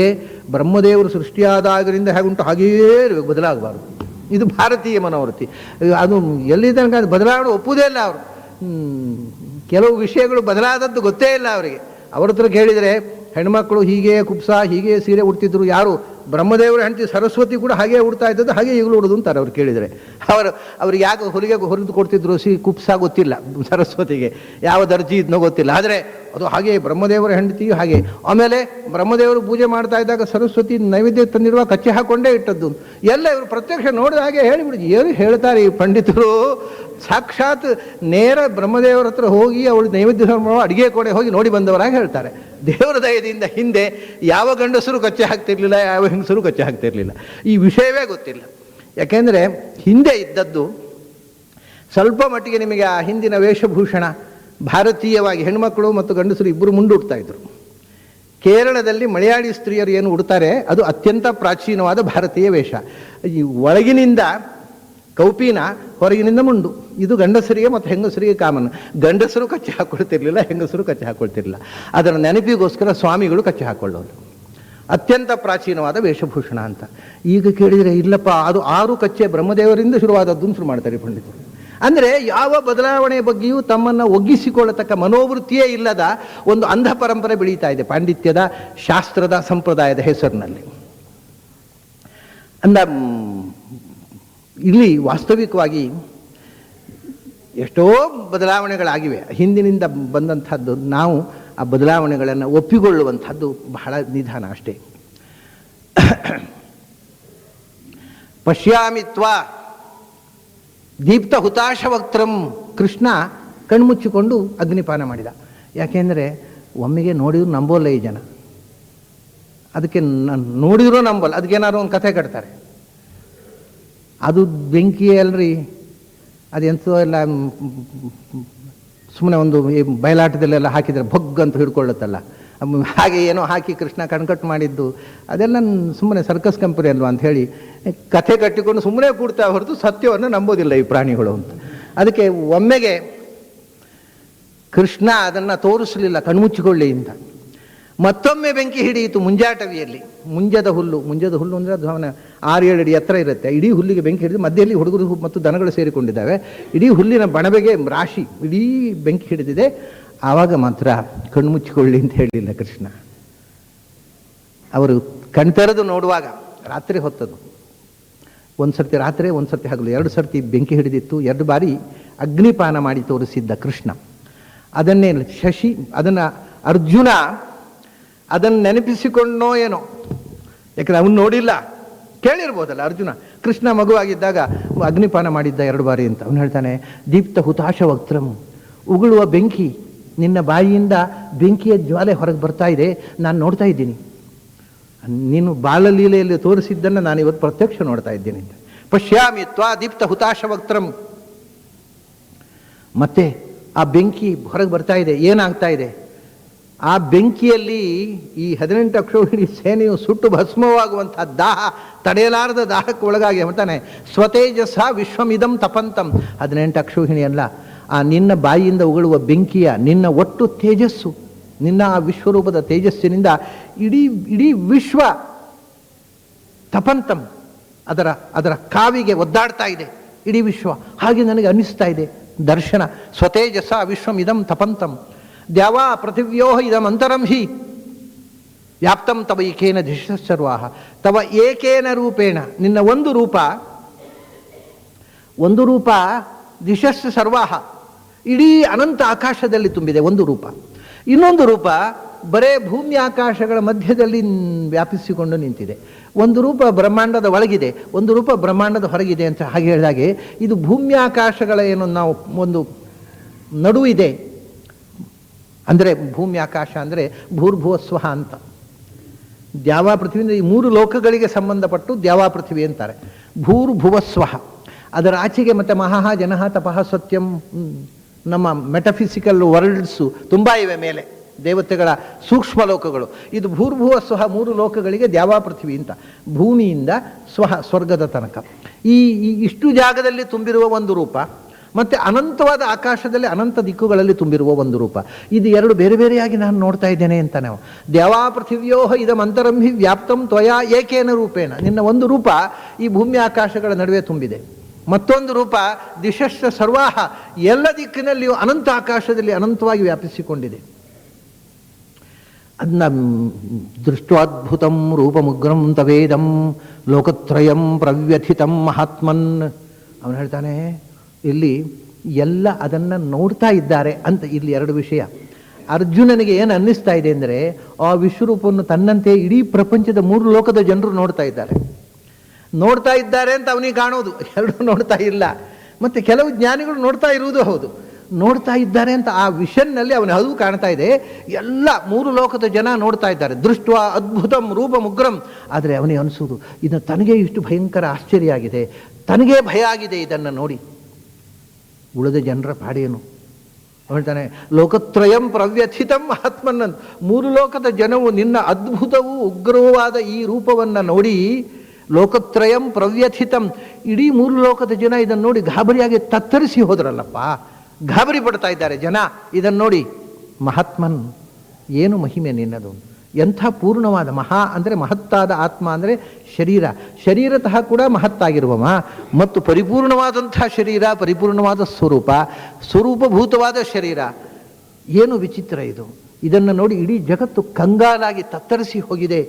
ಬ್ರಹ್ಮದೇವರು ಸೃಷ್ಟಿಯಾದಾಗರಿಂದ ಹೇಗುಂಟು ಹಾಗೆಯೇ ಇರಬೇಕು, ಬದಲಾಗಬಾರ್ದು. ಇದು ಭಾರತೀಯ ಮನೋವೃತ್ತಿ. ಅದು ಎಲ್ಲಿ ತನಕ ಬದಲಾವಣೆ ಒಪ್ಪುವುದೇ ಇಲ್ಲ ಅವರು. ಕೆಲವು ವಿಷಯಗಳು ಬದಲಾದದ್ದು ಗೊತ್ತೇ ಇಲ್ಲ ಅವರಿಗೆ. ಅವ್ರ ಹತ್ರ ಕೇಳಿದರೆ ಹೆಣ್ಮಕ್ಳು ಹೀಗೆ ಕುಪ್ಸ ಹೀಗೆ ಸೀರೆ ಉಡ್ತಿದ್ರು. ಯಾರು ಬ್ರಹ್ಮದೇವರ ಹೆಂಡತಿ ಸರಸ್ವತಿ ಕೂಡ ಹಾಗೆ ಉಡ್ತಾ ಇದ್ದದ್ದು, ಹಾಗೆ ಈಗಲೂ ಉಡೋದು ಅಂತಾರೆ ಅವ್ರು ಕೇಳಿದರೆ. ಅವ್ರಿಗೆ ಯಾಕೆ ಹೊಲಿಗೆ ಕೊಡ್ತಿದ್ರು ಕುಪ್ಸ ಗೊತ್ತಿಲ್ಲ, ಸರಸ್ವತಿಗೆ ಯಾವ ದರ್ಜಿ ಇದನ್ನೋ ಗೊತ್ತಿಲ್ಲ. ಆದರೆ ಅದು ಹಾಗೆ ಬ್ರಹ್ಮದೇವರ ಹೆಂಡತಿಯು ಹಾಗೆ. ಆಮೇಲೆ ಬ್ರಹ್ಮದೇವರು ಪೂಜೆ ಮಾಡ್ತಾ ಇದ್ದಾಗ ಸರಸ್ವತಿ ನೈವೇದ್ಯ ತಂದಿರುವ ಕಚ್ಚೆ ಹಾಕೊಂಡೇ ಇಟ್ಟದ್ದು ಎಲ್ಲ ಇವರು ಪ್ರತ್ಯಕ್ಷ ನೋಡಿದ ಹಾಗೆ ಹೇಳಿಬಿಡಿ. ಏನು ಹೇಳ್ತಾರೆ ಈ ಪಂಡಿತರು, ಸಾಕ್ಷಾತ್ ನೇರ ಬ್ರಹ್ಮದೇವರ ಹತ್ರ ಹೋಗಿ ಅವಳು ನೈವೇದ್ಯ ಅಡುಗೆ ಕೊಡೆ ಹೋಗಿ ನೋಡಿ ಬಂದವರಾಗಿ ಹೇಳ್ತಾರೆ. ದೇವರ ದಯದಿಂದ ಹಿಂದೆ ಯಾವ ಗಂಡಸರು ಕಚ್ಚೆ ಹಾಕ್ತಿರ್ಲಿಲ್ಲ, ಯಾವ ಹೆಂಗಸರು ಕಚ್ಚೆ ಹಾಕ್ತಿರ್ಲಿಲ್ಲ. ಈ ವಿಷಯವೇ ಗೊತ್ತಿಲ್ಲ. ಯಾಕೆಂದರೆ ಹಿಂದೆ ಇದ್ದದ್ದು ಸ್ವಲ್ಪ ಮಟ್ಟಿಗೆ ನಿಮಗೆ ಆ ಹಿಂದಿನ ವೇಷಭೂಷಣ ಭಾರತೀಯವಾಗಿ ಹೆಣ್ಮಕ್ಕಳು ಮತ್ತು ಗಂಡಸರು ಇಬ್ಬರು ಮುಂದುಡ್ತಾ ಇದ್ರು. ಕೇರಳದಲ್ಲಿ ಮಲಯಾಳಿ ಸ್ತ್ರೀಯರು ಏನು ಉಡ್ತಾರೆ ಅದು ಅತ್ಯಂತ ಪ್ರಾಚೀನವಾದ ಭಾರತೀಯ ವೇಷ. ಈ ಒಳಗಿನಿಂದ ಕೌಪೀನ, ಹೊರಗಿನಿಂದ ಮುಂಡು. ಇದು ಗಂಡಸರಿಗೆ ಮತ್ತು ಹೆಂಗಸರಿಗೆ ಕಾಮನ್. ಗಂಡಸರು ಕಚ್ಚೆ ಹಾಕ್ಕೊಳ್ತಿರ್ಲಿಲ್ಲ, ಹೆಂಗಸರು ಕಚ್ಚೆ ಹಾಕ್ಕೊಳ್ತಿರ್ಲಿಲ್ಲ. ಅದರ ನೆನಪಿಗೋಸ್ಕರ ಸ್ವಾಮಿಗಳು ಕಚ್ಚೆ ಹಾಕ್ಕೊಳ್ಳೋದು. ಅತ್ಯಂತ ಪ್ರಾಚೀನವಾದ ವೇಷಭೂಷಣ ಅಂತ. ಈಗ ಕೇಳಿದರೆ ಇಲ್ಲಪ್ಪ, ಅದು 6 ಕಚ್ಚೆ ಬ್ರಹ್ಮದೇವರಿಂದ ಶುರುವಾದದ್ದು ಶುರು ಮಾಡ್ತಾರೆ ಪಂಡಿತರು. ಅಂದರೆ ಯಾವ ಬದಲಾವಣೆ ಬಗ್ಗೆಯೂ ತಮ್ಮನ್ನು ಒಗ್ಗಿಸಿಕೊಳ್ಳತಕ್ಕ ಮನೋವೃತ್ತಿಯೇ ಇಲ್ಲದ ಒಂದು ಅಂಧ ಪರಂಪರೆ ಬೆಳೀತಾ ಇದೆ ಪಾಂಡಿತ್ಯದ, ಶಾಸ್ತ್ರದ, ಸಂಪ್ರದಾಯದ ಹೆಸರಿನಲ್ಲಿ. ಇಲ್ಲಿ ವಾಸ್ತವಿಕವಾಗಿ ಎಷ್ಟೋ ಬದಲಾವಣೆಗಳಾಗಿವೆ ಹಿಂದಿನಿಂದ ಬಂದಂಥದ್ದು. ನಾವು ಆ ಬದಲಾವಣೆಗಳನ್ನು ಒಪ್ಪಿಕೊಳ್ಳುವಂಥದ್ದು ಬಹಳ ನಿಧಾನ ಅಷ್ಟೇ. ಪಶ್ಯಾಮಿತ್ವ ದೀಪ್ತ ಹುತಾಶವಕ್ತ್ರಂ. ಕೃಷ್ಣ ಕಣ್ಮುಚ್ಚಿಕೊಂಡು ಅಗ್ನಿಪಾನ ಮಾಡಿದ. ಯಾಕೆಂದರೆ ಒಮ್ಮೆಗೆ ನೋಡಿದ್ರು ನಂಬೋಲ್ಲ ಈ ಜನ, ಅದಕ್ಕೆ ನೋಡಿದ್ರು ನಂಬಲ್ಲ, ಅದಕ್ಕೇನಾದ್ರು ಒಂದು ಕಥೆ ಕಟ್ತಾರೆ. ಅದು ಬೆಂಕಿ ಅಲ್ರಿ, ಅದೆಂತೋ ಎಲ್ಲ ಸುಮ್ಮನೆ ಒಂದು ಬಯಲಾಟದಲ್ಲೆಲ್ಲ ಹಾಕಿದರೆ ಭಗ್ ಅಂತ ಹಿಡ್ಕೊಳ್ಳುತ್ತಲ್ಲ, ಹಾಗೆ ಏನೋ ಹಾಕಿ ಕೃಷ್ಣ ಕಣ್ಕಟ್ಟು ಮಾಡಿದ್ದು ಅದೆಲ್ಲ ಸುಮ್ಮನೆ ಸರ್ಕಸ್ ಕಂಪನಿ ಅಲ್ವಾ ಅಂಥೇಳಿ ಕಥೆ ಕಟ್ಟಿಕೊಂಡು ಸುಮ್ಮನೆ ಕೂಡ್ತಾ ಹೊರತು ಸತ್ಯವನ್ನು ನಂಬೋದಿಲ್ಲ ಈ ಪ್ರಾಣಿಗಳು ಅಂತ. ಅದಕ್ಕೆ ಒಮ್ಮೆಗೆ ಕೃಷ್ಣ ಅದನ್ನು ತೋರಿಸಲಿಲ್ಲ ಕಣ್ಮುಚ್ಚಿಕೊಳ್ಳಿ ಅಂತ. ಮತ್ತೊಮ್ಮೆ ಬೆಂಕಿ ಹಿಡಿಯಿತು ಮುಂಜಾಟವಿಯಲ್ಲಿ. ಮುಂಜದ ಹುಲ್ಲು ಅಂದರೆ ಅದು ಅವನ 6-7 ಅಡಿ ಎತ್ತರ ಇರುತ್ತೆ. ಇಡೀ ಹುಲ್ಲಿಗೆ ಬೆಂಕಿ ಹಿಡಿದು ಮಧ್ಯೆಯಲ್ಲಿ ಹುಡುಗರು ಮತ್ತು ದನಗಳು ಸೇರಿಕೊಂಡಿದ್ದಾವೆ. ಇಡೀ ಹುಲ್ಲಿನ ಬಣಬೆಗೆ ರಾಶಿ ಇಡೀ ಬೆಂಕಿ ಹಿಡಿದಿದೆ. ಆವಾಗ ಮಾತ್ರ ಕಣ್ಮುಚ್ಚಿಕೊಳ್ಳಿ ಅಂತ ಹೇಳಿಲ್ಲ ಕೃಷ್ಣ. ಅವರು ಕಣ್ತೆರೆದು ನೋಡುವಾಗ ರಾತ್ರಿ ಹೊತ್ತದು, ಒಂದು ಸರ್ತಿ ರಾತ್ರಿ ಒಂದು ಸರ್ತಿ ಹಗಲು 2 ಸರ್ತಿ ಬೆಂಕಿ ಹಿಡಿದಿತ್ತು. 2 ಬಾರಿ ಅಗ್ನಿಪಾನ ಮಾಡಿ ತೋರಿಸಿದ್ದ ಕೃಷ್ಣ. ಅದನ್ನೇ ಅದನ್ನು ಅರ್ಜುನ ಅದನ್ನು ನೆನಪಿಸಿಕೊಂಡೋ ಏನೋ, ಯಾಕಂದ್ರೆ ಅವನು ನೋಡಿಲ್ಲ, ಕೇಳಿರ್ಬೋದಲ್ಲ ಅರ್ಜುನ. ಕೃಷ್ಣ ಮಗುವಾಗಿದ್ದಾಗ ಅಗ್ನಿಪಾನ ಮಾಡಿದ್ದ 2 ಬಾರಿ ಅಂತ ಅವನು ಹೇಳ್ತಾನೆ. ದೀಪ್ತ ಹುತಾಶ ವಕ್ತ್ರಂ, ಉಗುಳುವ ಬೆಂಕಿ, ನಿನ್ನ ಬಾಯಿಯಿಂದ ಬೆಂಕಿಯ ಜ್ವಾಲೆ ಹೊರಗೆ ಬರ್ತಾ ಇದೆ, ನಾನು ನೋಡ್ತಾ ಇದ್ದೀನಿ. ನೀನು ಬಾಲಲೀಲೆಯಲ್ಲಿ ತೋರಿಸಿದ್ದನ್ನು ನಾನು ಇವತ್ತು ಪ್ರತ್ಯಕ್ಷ ನೋಡ್ತಾ ಇದ್ದೀನಿ ಅಂತ. ಪಶ್ಯಾಮಿ ತ್ವಾ ದೀಪ್ತ ಹುತಾಶ ವಕ್ತ್ರಂ. ಮತ್ತೆ ಆ ಬೆಂಕಿ ಹೊರಗೆ ಬರ್ತಾ ಇದೆ. ಏನಾಗ್ತಾ ಇದೆ? ಆ ಬೆಂಕಿಯಲ್ಲಿ ಈ 18 ಅಕ್ಷೋಹಿಣಿ ಸೇನೆಯು ಸುಟ್ಟು ಭಸ್ಮವಾಗುವಂತಹ ದಾಹ, ತಡೆಯಲಾರದ ದಾಹಕ್ಕೆ ಒಳಗಾಗಿ ಹೇಳ್ತಾನೆ. ಸ್ವತೇಜಸ ವಿಶ್ವಮಿದಂ ತಪಂತಂ. 18 ಅಕ್ಷೋಹಿಣಿ ಅಲ್ಲ, ಆ ನಿನ್ನ ಬಾಯಿಯಿಂದ ಉಗುಳುವ ಬೆಂಕಿಯ ನಿನ್ನ ಒಟ್ಟು ತೇಜಸ್ಸು, ನಿನ್ನ ಆ ವಿಶ್ವರೂಪದ ತೇಜಸ್ಸಿನಿಂದ ಇಡೀ ವಿಶ್ವ ತಪಂತಂ, ಅದರ ಕಾವಿಗೆ ಒದ್ದಾಡ್ತಾ ಇದೆ ಇಡೀ ವಿಶ್ವ. ಹಾಗೆ ನನಗೆ ಅನ್ನಿಸ್ತಾ ಇದೆ ದರ್ಶನ. ಸ್ವತೇಜಸ ವಿಶ್ವಮಿದಂ ತಪಂತಂ ದ್ಯಾವಾ ಪೃಥಿವ್ಯೋ ಇದಂ ಅಂತರಂ ಹಿ ವ್ಯಾಪ್ತಂ ತವ ಏಕೇನ ದಿಶಃಸರ್ವಾಹ. ತವ ಏಕೇನ ರೂಪೇಣ, ನಿನ್ನ ಒಂದು ರೂಪ ದಿಶಸ್ಸ ಸರ್ವಾಹ, ಇಡೀ ಅನಂತ ಆಕಾಶದಲ್ಲಿ ತುಂಬಿದೆ ಒಂದು ರೂಪ. ಇನ್ನೊಂದು ರೂಪ ಬರೇ ಭೂಮಿ ಆಕಾಶಗಳ ಮಧ್ಯದಲ್ಲಿ ವ್ಯಾಪಿಸಿಕೊಂಡು ನಿಂತಿದೆ. ಒಂದು ರೂಪ ಬ್ರಹ್ಮಾಂಡದ ಒಳಗಿದೆ, ಒಂದು ರೂಪ ಬ್ರಹ್ಮಾಂಡದ ಹೊರಗಿದೆ ಅಂತ ಹಾಗೆ ಹೇಳಿದಾಗೆ ಇದು ಭೂಮಿ ಆಕಾಶಗಳ ಏನು ನಾವು ಒಂದು ನಡುವಿದೆ. ಅಂದರೆ ಭೂಮಿ ಆಕಾಶ ಅಂದರೆ ಭೂರ್ಭುವಸ್ವಹ ಅಂತ. ದ್ಯಾವಾ ಪೃಥ್ವಿಯಿಂದ ಈ 3 ಲೋಕಗಳಿಗೆ ಸಂಬಂಧಪಟ್ಟು ದ್ಯಾವಾ ಪೃಥ್ವಿ ಅಂತಾರೆ. ಭೂರ್ಭುವಸ್ವಹ, ಅದರ ಆಚೆಗೆ ಮತ್ತೆ ಮಹಃ ಜನಃ ತಪಃ ಸತ್ಯಂ, ನಮ್ಮ ಮೆಟಫಿಸಿಕಲ್ ವರ್ಲ್ಡ್ಸು ತುಂಬ ಇವೆ ಮೇಲೆ, ದೇವತೆಗಳ ಸೂಕ್ಷ್ಮ ಲೋಕಗಳು. ಇದು ಭೂರ್ಭುವ ಸ್ವಹ 3 ಲೋಕಗಳಿಗೆ ದ್ಯಾವಾ ಪೃಥ್ವಿ ಅಂತ. ಭೂಮಿಯಿಂದ ಸ್ವಹ ಸ್ವರ್ಗದ ತನಕ ಈ ಇಷ್ಟು ಜಾಗದಲ್ಲಿ ತುಂಬಿರುವ ಒಂದು ರೂಪ, ಮತ್ತು ಅನಂತವಾದ ಆಕಾಶದಲ್ಲಿ ಅನಂತ ದಿಕ್ಕುಗಳಲ್ಲಿ ತುಂಬಿರುವ ಒಂದು ರೂಪ. ಇದು 2 ಬೇರೆ ಬೇರೆಯಾಗಿ ನಾನು ನೋಡ್ತಾ ಇದ್ದೇನೆ ಅಂತ ನಾವು. ದ್ಯಾವಾ ಪೃಥಿವ್ಯೋ ಇದಮಂತರಂಭಿ ವ್ಯಾಪ್ತಂ ತ್ವಯಾ ಏಕೇನ ರೂಪೇಣ, ನಿನ್ನ ಒಂದು ರೂಪ ಈ ಭೂಮಿ ಆಕಾಶಗಳ ನಡುವೆ ತುಂಬಿದೆ. ಮತ್ತೊಂದು ರೂಪ ದಿಶಶ್ಚ ಸರ್ವಾಹ, ಎಲ್ಲ ದಿಕ್ಕಿನಲ್ಲಿಯೂ ಅನಂತ ಆಕಾಶದಲ್ಲಿ ಅನಂತವಾಗಿ ವ್ಯಾಪಿಸಿಕೊಂಡಿದೆ. ಅದನ್ನ ದೃಷ್ಟ್ವಾದ್ಭುತಂ ರೂಪಮುಗ್ರಂ ತವೇದಂ ಲೋಕತ್ರಯಂ ಪ್ರವ್ಯಥಿತಂ ಮಹಾತ್ಮನ್. ಅವನು ಹೇಳ್ತಾನೆ ಇಲ್ಲಿ ಎಲ್ಲ ಅದನ್ನು ನೋಡ್ತಾ ಇದ್ದಾರೆ ಅಂತ. ಇಲ್ಲಿ 2 ವಿಷಯ. ಅರ್ಜುನನಿಗೆ ಏನು ಅನ್ನಿಸ್ತಾ ಇದೆ ಅಂದರೆ, ಆ ವಿಶ್ವರೂಪವನ್ನು ತನ್ನಂತೆ ಇಡೀ ಪ್ರಪಂಚದ 3 ಲೋಕದ ಜನರು ನೋಡ್ತಾ ಇದ್ದಾರೆ ಅಂತ ಅವನಿಗೆ ಕಾಣೋದು. 2 ನೋಡ್ತಾ ಇಲ್ಲ. ಮತ್ತು ಕೆಲವು ಜ್ಞಾನಿಗಳು ನೋಡ್ತಾ ಇರುವುದು ಹೌದು, ನೋಡ್ತಾ ಇದ್ದಾರೆ ಅಂತ ಆ ವಿಷನ್ನಲ್ಲಿ ಅವನು ಅದು ಕಾಣ್ತಾ ಇದೆ. ಎಲ್ಲ 3 ಲೋಕದ ಜನ ನೋಡ್ತಾ ಇದ್ದಾರೆ. ದೃಷ್ಟ ಅದ್ಭುತಂ ರೂಪಮುಗ್ರಂ. ಆದರೆ ಅವನಿಗೆ ಅನಿಸೋದು, ಇದು ತನಗೆ ಇಷ್ಟು ಭಯಂಕರ ಆಶ್ಚರ್ಯ ಆಗಿದೆ, ತನಗೇ ಭಯ ಆಗಿದೆ ಇದನ್ನು ನೋಡಿ. ಉಳಿದ ಜನರ ಪಾಡೇನು? ಹೇಳ್ತಾನೆ ಲೋಕತ್ರಯಂ ಪ್ರವ್ಯಥಿತಂ ಆತ್ಮನ್ನಂತ. 3 ಲೋಕದ ಜನವು ನಿನ್ನ ಅದ್ಭುತವೂ ಉಗ್ರವಾದ ಈ ರೂಪವನ್ನು ನೋಡಿ, ಲೋಕತ್ರಯಂ ಪ್ರವ್ಯಥಿತಂ, ಇಡೀ 3 ಲೋಕದ ಜನ ಇದನ್ನು ನೋಡಿ ಗಾಬರಿಯಾಗಿ ತತ್ತರಿಸಿ ಹೋದ್ರಲ್ಲಪ್ಪ, ಗಾಬರಿ ಪಡ್ತಾ ಇದ್ದಾರೆ ಜನ ಇದನ್ನು ನೋಡಿ. ಮಹಾತ್ಮನ್, ಏನು ಮಹಿಮೆ ನಿನ್ನದು, ಎಂಥ ಪೂರ್ಣವಾದ ಮಹಾ ಅಂದರೆ ಮಹತ್ತಾದ, ಆತ್ಮ ಅಂದರೆ ಶರೀರತಃ ಕೂಡ ಮಹತ್ತಾಗಿರುವವ, ಮತ್ತು ಪರಿಪೂರ್ಣವಾದಂಥ ಶರೀರ, ಪರಿಪೂರ್ಣವಾದ ಸ್ವರೂಪಭೂತವಾದ ಶರೀರ. ಏನು ವಿಚಿತ್ರ ಇದು! ಇದನ್ನು ನೋಡಿ ಇಡೀ ಜಗತ್ತು ಕಂಗಾಲಾಗಿ ತತ್ತರಿಸಿ ಹೋಗಿದೆ.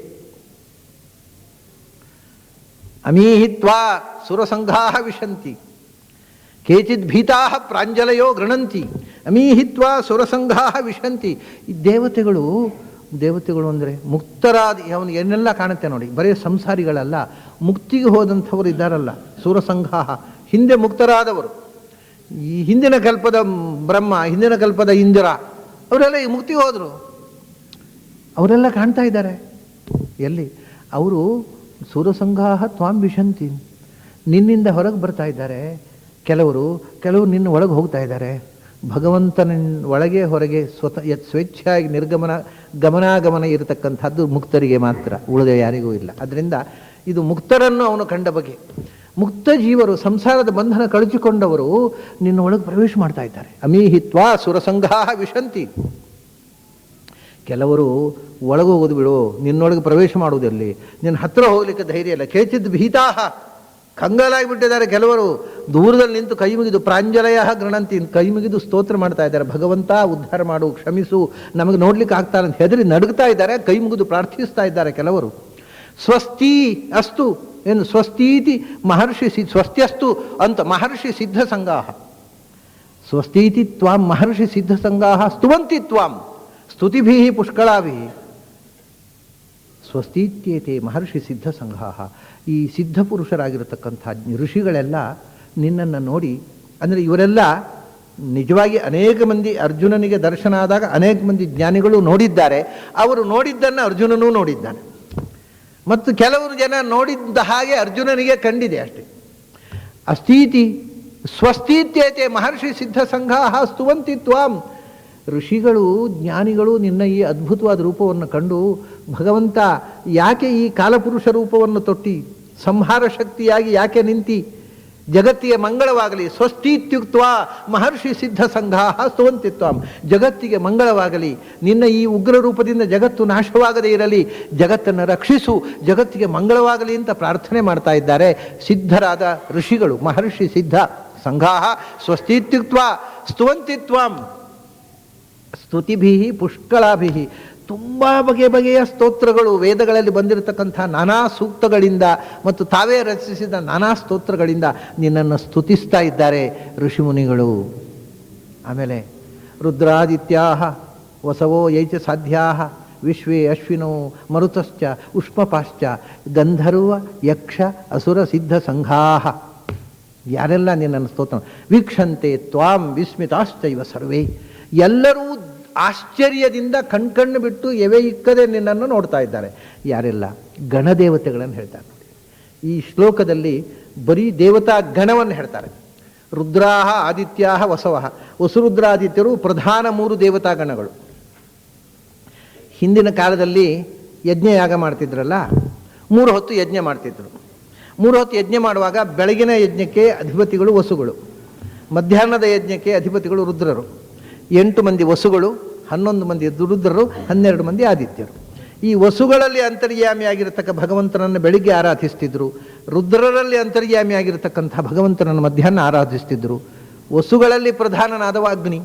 ಅಮೀಹಿತ್ವಾ ಸುರಸಂಘಾ ವಿಶಂತಿ ಕೇಚಿದ್ ಭೀತಾ ಪ್ರಾಂಜಲಯೋ ಗೃಣಂತಿ. ಅಮೀಹಿತ್ವಾ ಸುರಸಂಘಾ ವಿಶಂತಿ. ಈ ದೇವತೆಗಳು ದೇವತೆಗಳು ಅಂದರೆ ಮುಕ್ತರಾದ ಅವನಿಗೆ ಏನೆಲ್ಲ ಕಾಣುತ್ತೆ ನೋಡಿ. ಬರೀ ಸಂಸಾರಿಗಳಲ್ಲ, ಮುಕ್ತಿಗೆ ಹೋದಂಥವರು ಇದ್ದಾರಲ್ಲ, ಸೂರಸಂಘಾಹ, ಹಿಂದೆ ಮುಕ್ತರಾದವರು, ಈ ಹಿಂದಿನ ಕಲ್ಪದ ಬ್ರಹ್ಮ, ಹಿಂದಿನ ಕಲ್ಪದ ಇಂದ್ರ, ಅವರೆಲ್ಲ ಈ ಮುಕ್ತಿಗೆ ಹೋದರು. ಅವರೆಲ್ಲ ಕಾಣ್ತಾ ಇದ್ದಾರೆ. ಎಲ್ಲಿ? ಅವರು ಸೂರಸಂಘಾಹ ತ್ವಾಂ ವಿಶಂತಿ, ನಿನ್ನಿಂದ ಹೊರಗೆ ಬರ್ತಾ ಇದ್ದಾರೆ. ಕೆಲವರು ನಿನ್ನ ಒಳಗೆ ಹೋಗ್ತಾ ಇದ್ದಾರೆ. ಭಗವಂತನ ಒಳಗೆ ಹೊರಗೆ ಸ್ವೇಚ್ಛೆಯಾಗಿ ಗಮನಾಗಮನ ಇರತಕ್ಕಂಥದ್ದು ಮುಕ್ತರಿಗೆ ಮಾತ್ರ, ಉಳಿದ ಯಾರಿಗೂ ಇಲ್ಲ. ಅದರಿಂದ ಇದು ಮುಕ್ತರನ್ನು ಅವನು ಕಂಡ ಬಗೆ. ಮುಕ್ತ ಜೀವರು, ಸಂಸಾರದ ಬಂಧನ ಕಳಚಿಕೊಂಡವರು ನಿನ್ನ ಒಳಗೆ ಪ್ರವೇಶ ಮಾಡ್ತಾ ಇದ್ದಾರೆ. ಅಮೀಹಿತ್ವಾ ಸುರಸಂಘಾ ವಿಶಂತಿ. ಕೆಲವರು ಒಳಗೋಗೋದು ಬಿಡು, ನಿನ್ನೊಳಗೆ ಪ್ರವೇಶ ಮಾಡುವುದಲ್ಲಿ ನಿನ್ನ ಹತ್ರ ಹೋಗ್ಲಿಕ್ಕೆ ಧೈರ್ಯ ಇಲ್ಲ. ಕೇಚಿದ್ ಭೀತಾಹ, ಕಂಗಾಲಾಗಿಬಿಟ್ಟಿದ್ದಾರೆ. ಕೆಲವರು ದೂರದಲ್ಲಿ ನಿಂತು ಕೈ ಮುಗಿದು ಪ್ರಾಂಜಲಯ ಗೃಣಂತಿ, ಕೈ ಮುಗಿದು ಸ್ತೋತ್ರ ಮಾಡ್ತಾ ಇದ್ದಾರೆ. ಭಗವಂತ ಉದ್ಧಾರ ಮಾಡು, ಕ್ಷಮಿಸು, ನಮಗೆ ನೋಡ್ಲಿಕ್ಕೆ ಆಗ್ತಾರೆ ಅಂತ ಹೆದರಿ ನಡುಗ್ತಾ ಇದ್ದಾರೆ, ಕೈ ಮುಗಿದು ಪ್ರಾರ್ಥಿಸ್ತಾ ಇದ್ದಾರೆ ಕೆಲವರು. ಸ್ವಸ್ತಿ ಅಸ್ತು, ಏನು ಸ್ವಸ್ತೀತಿ ಮಹರ್ಷಿ ಸ್ವಸ್ತ್ಯಸ್ತು ಅಂತ ಮಹರ್ಷಿ ಸಿದ್ಧ ಸಂಗಾಹ, ಸ್ವಸ್ತೀತಿ ತ್ವಾಂ ಮಹರ್ಷಿ ಸಿದ್ಧ ಸಂಗಾಹ ಸ್ತುವಂತಿ ತ್ವಾಂ ಸ್ತುತಿಭಿ ಪುಷ್ಕಳಾಭಿ. ಸ್ವಸ್ತೀತ್ಯೇತೆ ಮಹರ್ಷಿ ಸಿದ್ಧ ಸಂಘಾಹ. ಈ ಸಿದ್ಧ ಪುರುಷರಾಗಿರತಕ್ಕಂಥ ಋಷಿಗಳೆಲ್ಲ ನಿನ್ನನ್ನು ನೋಡಿ, ಅಂದರೆ ಇವರೆಲ್ಲ ನಿಜವಾಗಿ ಅನೇಕ ಮಂದಿ ಅರ್ಜುನನಿಗೆ ದರ್ಶನ ಆದಾಗ ಅನೇಕ ಮಂದಿ ಜ್ಞಾನಿಗಳು ನೋಡಿದ್ದಾರೆ. ಅವರು ನೋಡಿದ್ದನ್ನು ಅರ್ಜುನನೂ ನೋಡಿದ್ದಾನೆ. ಮತ್ತು ಕೆಲವರು ಜನ ನೋಡಿದ್ದ ಹಾಗೆ ಅರ್ಜುನನಿಗೆ ಕಂಡಿದೆ ಅಷ್ಟೇ. ಅಸ್ಥೀತಿ ಸ್ವಸ್ಥೀತ್ಯತೆ ಮಹರ್ಷಿ ಸಿದ್ಧ ಸಂಘಾಹ ಸ್ತುವಂತಿ ತ್ವಾಂ. ಋಷಿಗಳು ಜ್ಞಾನಿಗಳು ನಿನ್ನ ಈ ಅದ್ಭುತವಾದ ರೂಪವನ್ನು ಕಂಡು, ಭಗವಂತ ಯಾಕೆ ಈ ಕಾಲಪುರುಷ ರೂಪವನ್ನು ತೊಟ್ಟಿ, ಸಂಹಾರ ಶಕ್ತಿಯಾಗಿ ಯಾಕೆ ನಿಂತಿ, ಜಗತ್ತಿಗೆ ಮಂಗಳವಾಗಲಿ, ಸ್ವಸ್ತಿತ್ಯುಕ್ತ ಮಹರ್ಷಿ ಸಿದ್ಧ ಸಂಘಾಹ ಸ್ತುವಂತಿತ್ವಾಂ, ಜಗತ್ತಿಗೆ ಮಂಗಳವಾಗಲಿ, ನಿನ್ನ ಈ ಉಗ್ರ ರೂಪದಿಂದ ಜಗತ್ತು ನಾಶವಾಗದೇ ಇರಲಿ, ಜಗತ್ತನ್ನು ರಕ್ಷಿಸು, ಜಗತ್ತಿಗೆ ಮಂಗಳವಾಗಲಿ ಅಂತ ಪ್ರಾರ್ಥನೆ ಮಾಡ್ತಾ ಇದ್ದಾರೆ ಸಿದ್ಧರಾದ ಋಷಿಗಳು. ಮಹರ್ಷಿ ಸಿದ್ಧ ಸಂಘಾಹ ಸ್ವಸ್ತಿತ್ಯುಕ್ತ ಸ್ತುವಂತಿತ್ವಾಂ ಸ್ತುತಿಭಿ ಪುಷ್ಕಳಾಭಿ. ತುಂಬ ಬಗೆಯ ಸ್ತೋತ್ರಗಳು ವೇದಗಳಲ್ಲಿ ಬಂದಿರತಕ್ಕಂಥ ನಾನಾ ಸೂಕ್ತಗಳಿಂದ ಮತ್ತು ತಾವೇ ರಚಿಸಿದ ನಾನಾ ಸ್ತೋತ್ರಗಳಿಂದ ನಿನ್ನನ್ನು ಸ್ತುತಿಸ್ತಾ ಇದ್ದಾರೆ ಋಷಿಮುನಿಗಳು. ಆಮೇಲೆ ರುದ್ರಾದಿತ್ಯಾ ವಸವೋ ಯೈಚ ಸಾಧ್ಯಾ ವಿಶ್ವೇ ಅಶ್ವಿನೋ ಮರುತಶ್ಚ ಉಷ್ಮಪಾಶ್ಚ ಗಂಧರ್ವ ಯಕ್ಷ ಅಸುರ ಸಿದ್ಧ ಸಂಘಾಹ. ಯಾರೆಲ್ಲ ನಿನ್ನನ್ನು ಸ್ತೋತ್ರ ವೀಕ್ಷಂತೆ ತ್ವಾಂ ವಿಸ್ಮಿತಾಶ್ಚೈವ ಸರ್ವೇ. ಎಲ್ಲರೂ ಆಶ್ಚರ್ಯದಿಂದ ಕಣ್ಕಣ್ಣು ಬಿಟ್ಟು ಎವೆ ಇಕ್ಕದೆ ನಿನ್ನನ್ನು ನೋಡ್ತಾ ಇದ್ದಾರೆ. ಯಾರೆಲ್ಲ? ಗಣದೇವತೆಗಳನ್ನು ಹೇಳ್ತಾರೆ ನೋಡಿ. ಈ ಶ್ಲೋಕದಲ್ಲಿ ಬರೀ ದೇವತಾ ಗಣವನ್ನು ಹೇಳ್ತಾರೆ. ರುದ್ರಾಹ ಆದಿತ್ಯಾಹ ವಸವಃ. ವಸುರುದ್ರಾದಿತ್ಯರು ಪ್ರಧಾನ 3 ದೇವತಾ ಗಣಗಳು. ಹಿಂದಿನ ಕಾಲದಲ್ಲಿ ಯಜ್ಞಯಾಗ ಮಾಡ್ತಿದ್ರಲ್ಲ, 3 ಹೊತ್ತು ಯಜ್ಞ ಮಾಡ್ತಿದ್ರು. 3 ಹೊತ್ತು ಯಜ್ಞ ಮಾಡುವಾಗ ಬೆಳಗಿನ ಯಜ್ಞಕ್ಕೆ ಅಧಿಪತಿಗಳು ವಸುಗಳು, ಮಧ್ಯಾಹ್ನದ ಯಜ್ಞಕ್ಕೆ ಅಧಿಪತಿಗಳು ರುದ್ರರು. 8 ಮಂದಿ ವಸುಗಳು, 11 ಮಂದಿ ರುದ್ರರು, 12 ಮಂದಿ ಆದಿತ್ಯರು. ಈ ವಸುಗಳಲ್ಲಿ ಅಂತರ್ಯಾಮಿಯಾಗಿರತಕ್ಕ ಭಗವಂತನನ್ನು ಬೆಳಿಗ್ಗೆ ಆರಾಧಿಸ್ತಿದ್ರು, ರುದ್ರರಲ್ಲಿ ಅಂತರ್ಯಾಮಿಯಾಗಿರತಕ್ಕಂಥ ಭಗವಂತನನ್ನು ಮಧ್ಯಾಹ್ನ ಆರಾಧಿಸ್ತಿದ್ರು. ವಸುಗಳಲ್ಲಿ ಪ್ರಧಾನನಾದವ ಅಗ್ನಿ.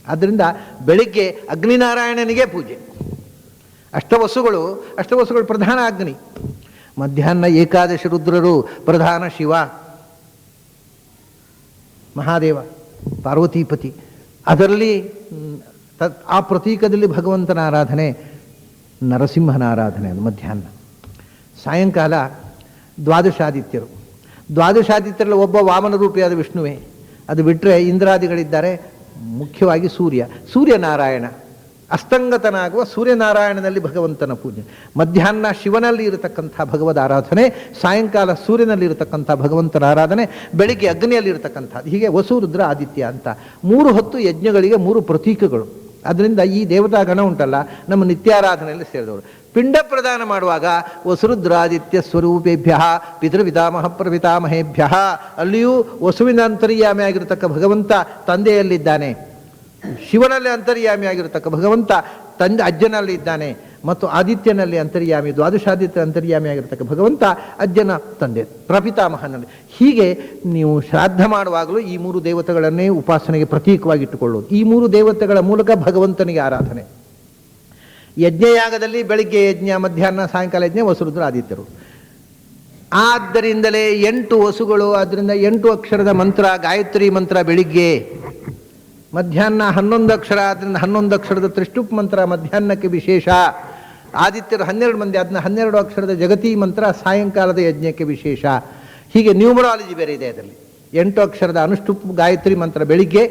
ಆದ್ದರಿಂದ ಬೆಳಿಗ್ಗೆ ಅಗ್ನಿನಾರಾಯಣನಿಗೆ ಪೂಜೆ. ಅಷ್ಟವಸುಗಳು ಪ್ರಧಾನ ಅಗ್ನಿ. ಮಧ್ಯಾಹ್ನ ಏಕಾದಶಿ ರುದ್ರರು, ಪ್ರಧಾನ ಶಿವ ಮಹಾದೇವ ಪಾರ್ವತೀಪತಿ. ಅದರಲ್ಲಿ ಆ ಪ್ರತೀಕದಲ್ಲಿ ಭಗವಂತನ ಆರಾಧನೆ, ನರಸಿಂಹನ ಆರಾಧನೆ. ಅದು ಮಧ್ಯಾಹ್ನ. ಸಾಯಂಕಾಲ ದ್ವಾದಶಾದಿತ್ಯರಲ್ಲಿ ಒಬ್ಬ ವಾಮನ ರೂಪಿಯಾದ ವಿಷ್ಣುವೇ. ಅದು ಬಿಟ್ಟರೆ ಇಂದ್ರಾದಿಗಳಿದ್ದಾರೆ. ಮುಖ್ಯವಾಗಿ ಸೂರ್ಯನಾರಾಯಣ, ಅಸ್ತಂಗತನಾಗುವ ಸೂರ್ಯನಾರಾಯಣನಲ್ಲಿ ಭಗವಂತನ ಪೂಜೆ. ಮಧ್ಯಾಹ್ನ ಶಿವನಲ್ಲಿ ಇರತಕ್ಕಂಥ ಭಗವದ್ ಆರಾಧನೆ, ಸಾಯಂಕಾಲ ಸೂರ್ಯನಲ್ಲಿ ಇರತಕ್ಕಂಥ ಭಗವಂತನ ಆರಾಧನೆ, ಬೆಳಿಗ್ಗೆ ಅಗ್ನಿಯಲ್ಲಿ ಇರತಕ್ಕಂಥದ್ದು. ಹೀಗೆ ವಸು ರುದ್ರ ಆದಿತ್ಯ ಅಂತ 3 ಹೊತ್ತು ಯಜ್ಞಗಳಿಗೆ 3 ಪ್ರತೀಕಗಳು. ಅದರಿಂದ ಈ ದೇವತಾ ಗಣ ಉಂಟಲ್ಲ, ನಮ್ಮ ನಿತ್ಯಾರಾಧನೆಯಲ್ಲಿ ಸೇರಿದವರು. ಪಿಂಡ ಪ್ರದಾನ ಮಾಡುವಾಗ ವಸುರುದ್ರಾದಿತ್ಯ ಸ್ವರೂಪೇಭ್ಯ ಪಿತೃಪಿತಾಮಹ ಪ್ರಪಿತಾಮಹೇಭ್ಯ, ಅಲ್ಲಿಯೂ ವಸುವಿನ ಅಂತರ್ಯಾಮಿ ಆಗಿರತಕ್ಕ ಭಗವಂತ ತಂದೆಯಲ್ಲಿದ್ದಾನೆ, ಶಿವನಲ್ಲಿ ಅಂತರ್ಯಾಮಿ ಆಗಿರತಕ್ಕ ಭಗವಂತ ಅಜ್ಜನಲ್ಲಿ ಇದ್ದಾನೆ, ಮತ್ತು ಆದಿತ್ಯನಲ್ಲಿ ಅಂತರ್ಯಾಮಿ, ದ್ವಾದಶಾದಿತ್ಯ ಅಂತರ್ಯಾಮಿ ಆಗಿರತಕ್ಕ ಭಗವಂತ ಅಜ್ಜನ ತಂದೆ ಪ್ರಪಿತಾಮಹನಲ್ಲಿ. ಹೀಗೆ ನೀವು ಶ್ರಾದ್ದ ಮಾಡುವಾಗಲೂ ಈ 3 ದೇವತೆಗಳನ್ನೇ ಉಪಾಸನೆಗೆ ಪ್ರತೀಕವಾಗಿ ಇಟ್ಟುಕೊಳ್ಳೋದು. ಈ 3 ದೇವತೆಗಳ ಮೂಲಕ ಭಗವಂತನಿಗೆ ಆರಾಧನೆ. ಯಜ್ಞಯಾಗದಲ್ಲಿ ಬೆಳಿಗ್ಗೆ ಯಜ್ಞ, ಮಧ್ಯಾಹ್ನ ಸಾಯಂಕಾಲ ಯಜ್ಞ, ವಸುರುದ್ರ ಆದಿತ್ಯರು. ಆದ್ದರಿಂದಲೇ 8 ವಸುಗಳು, ಆದ್ದರಿಂದ 8 ಅಕ್ಷರದ ಮಂತ್ರ, ಗಾಯತ್ರಿ ಮಂತ್ರ ಬೆಳಿಗ್ಗೆ. ಮಧ್ಯಾಹ್ನ 11 ಅಕ್ಷರ, ಆದ್ದರಿಂದ 11 ಅಕ್ಷರದ ತ್ರಿಷ್ಟುಪ್ ಮಂತ್ರ ಮಧ್ಯಾಹ್ನಕ್ಕೆ ವಿಶೇಷ. ಆದಿತ್ಯರು 12 ಮಂದಿ, ಅದನ್ನ 12 ಅಕ್ಷರದ ಜಗತಿ ಮಂತ್ರ ಸಾಯಂಕಾಲದ ಯಜ್ಞಕ್ಕೆ ವಿಶೇಷ. ಹೀಗೆ ನ್ಯೂಮರಾಲಜಿ ಬೇರೆ ಇದೆ ಅದರಲ್ಲಿ. 8 ಅಕ್ಷರದ ಅನುಷ್ಠುಪ್ ಗಾಯತ್ರಿ ಮಂತ್ರ ಬೆಳಿಗ್ಗೆ,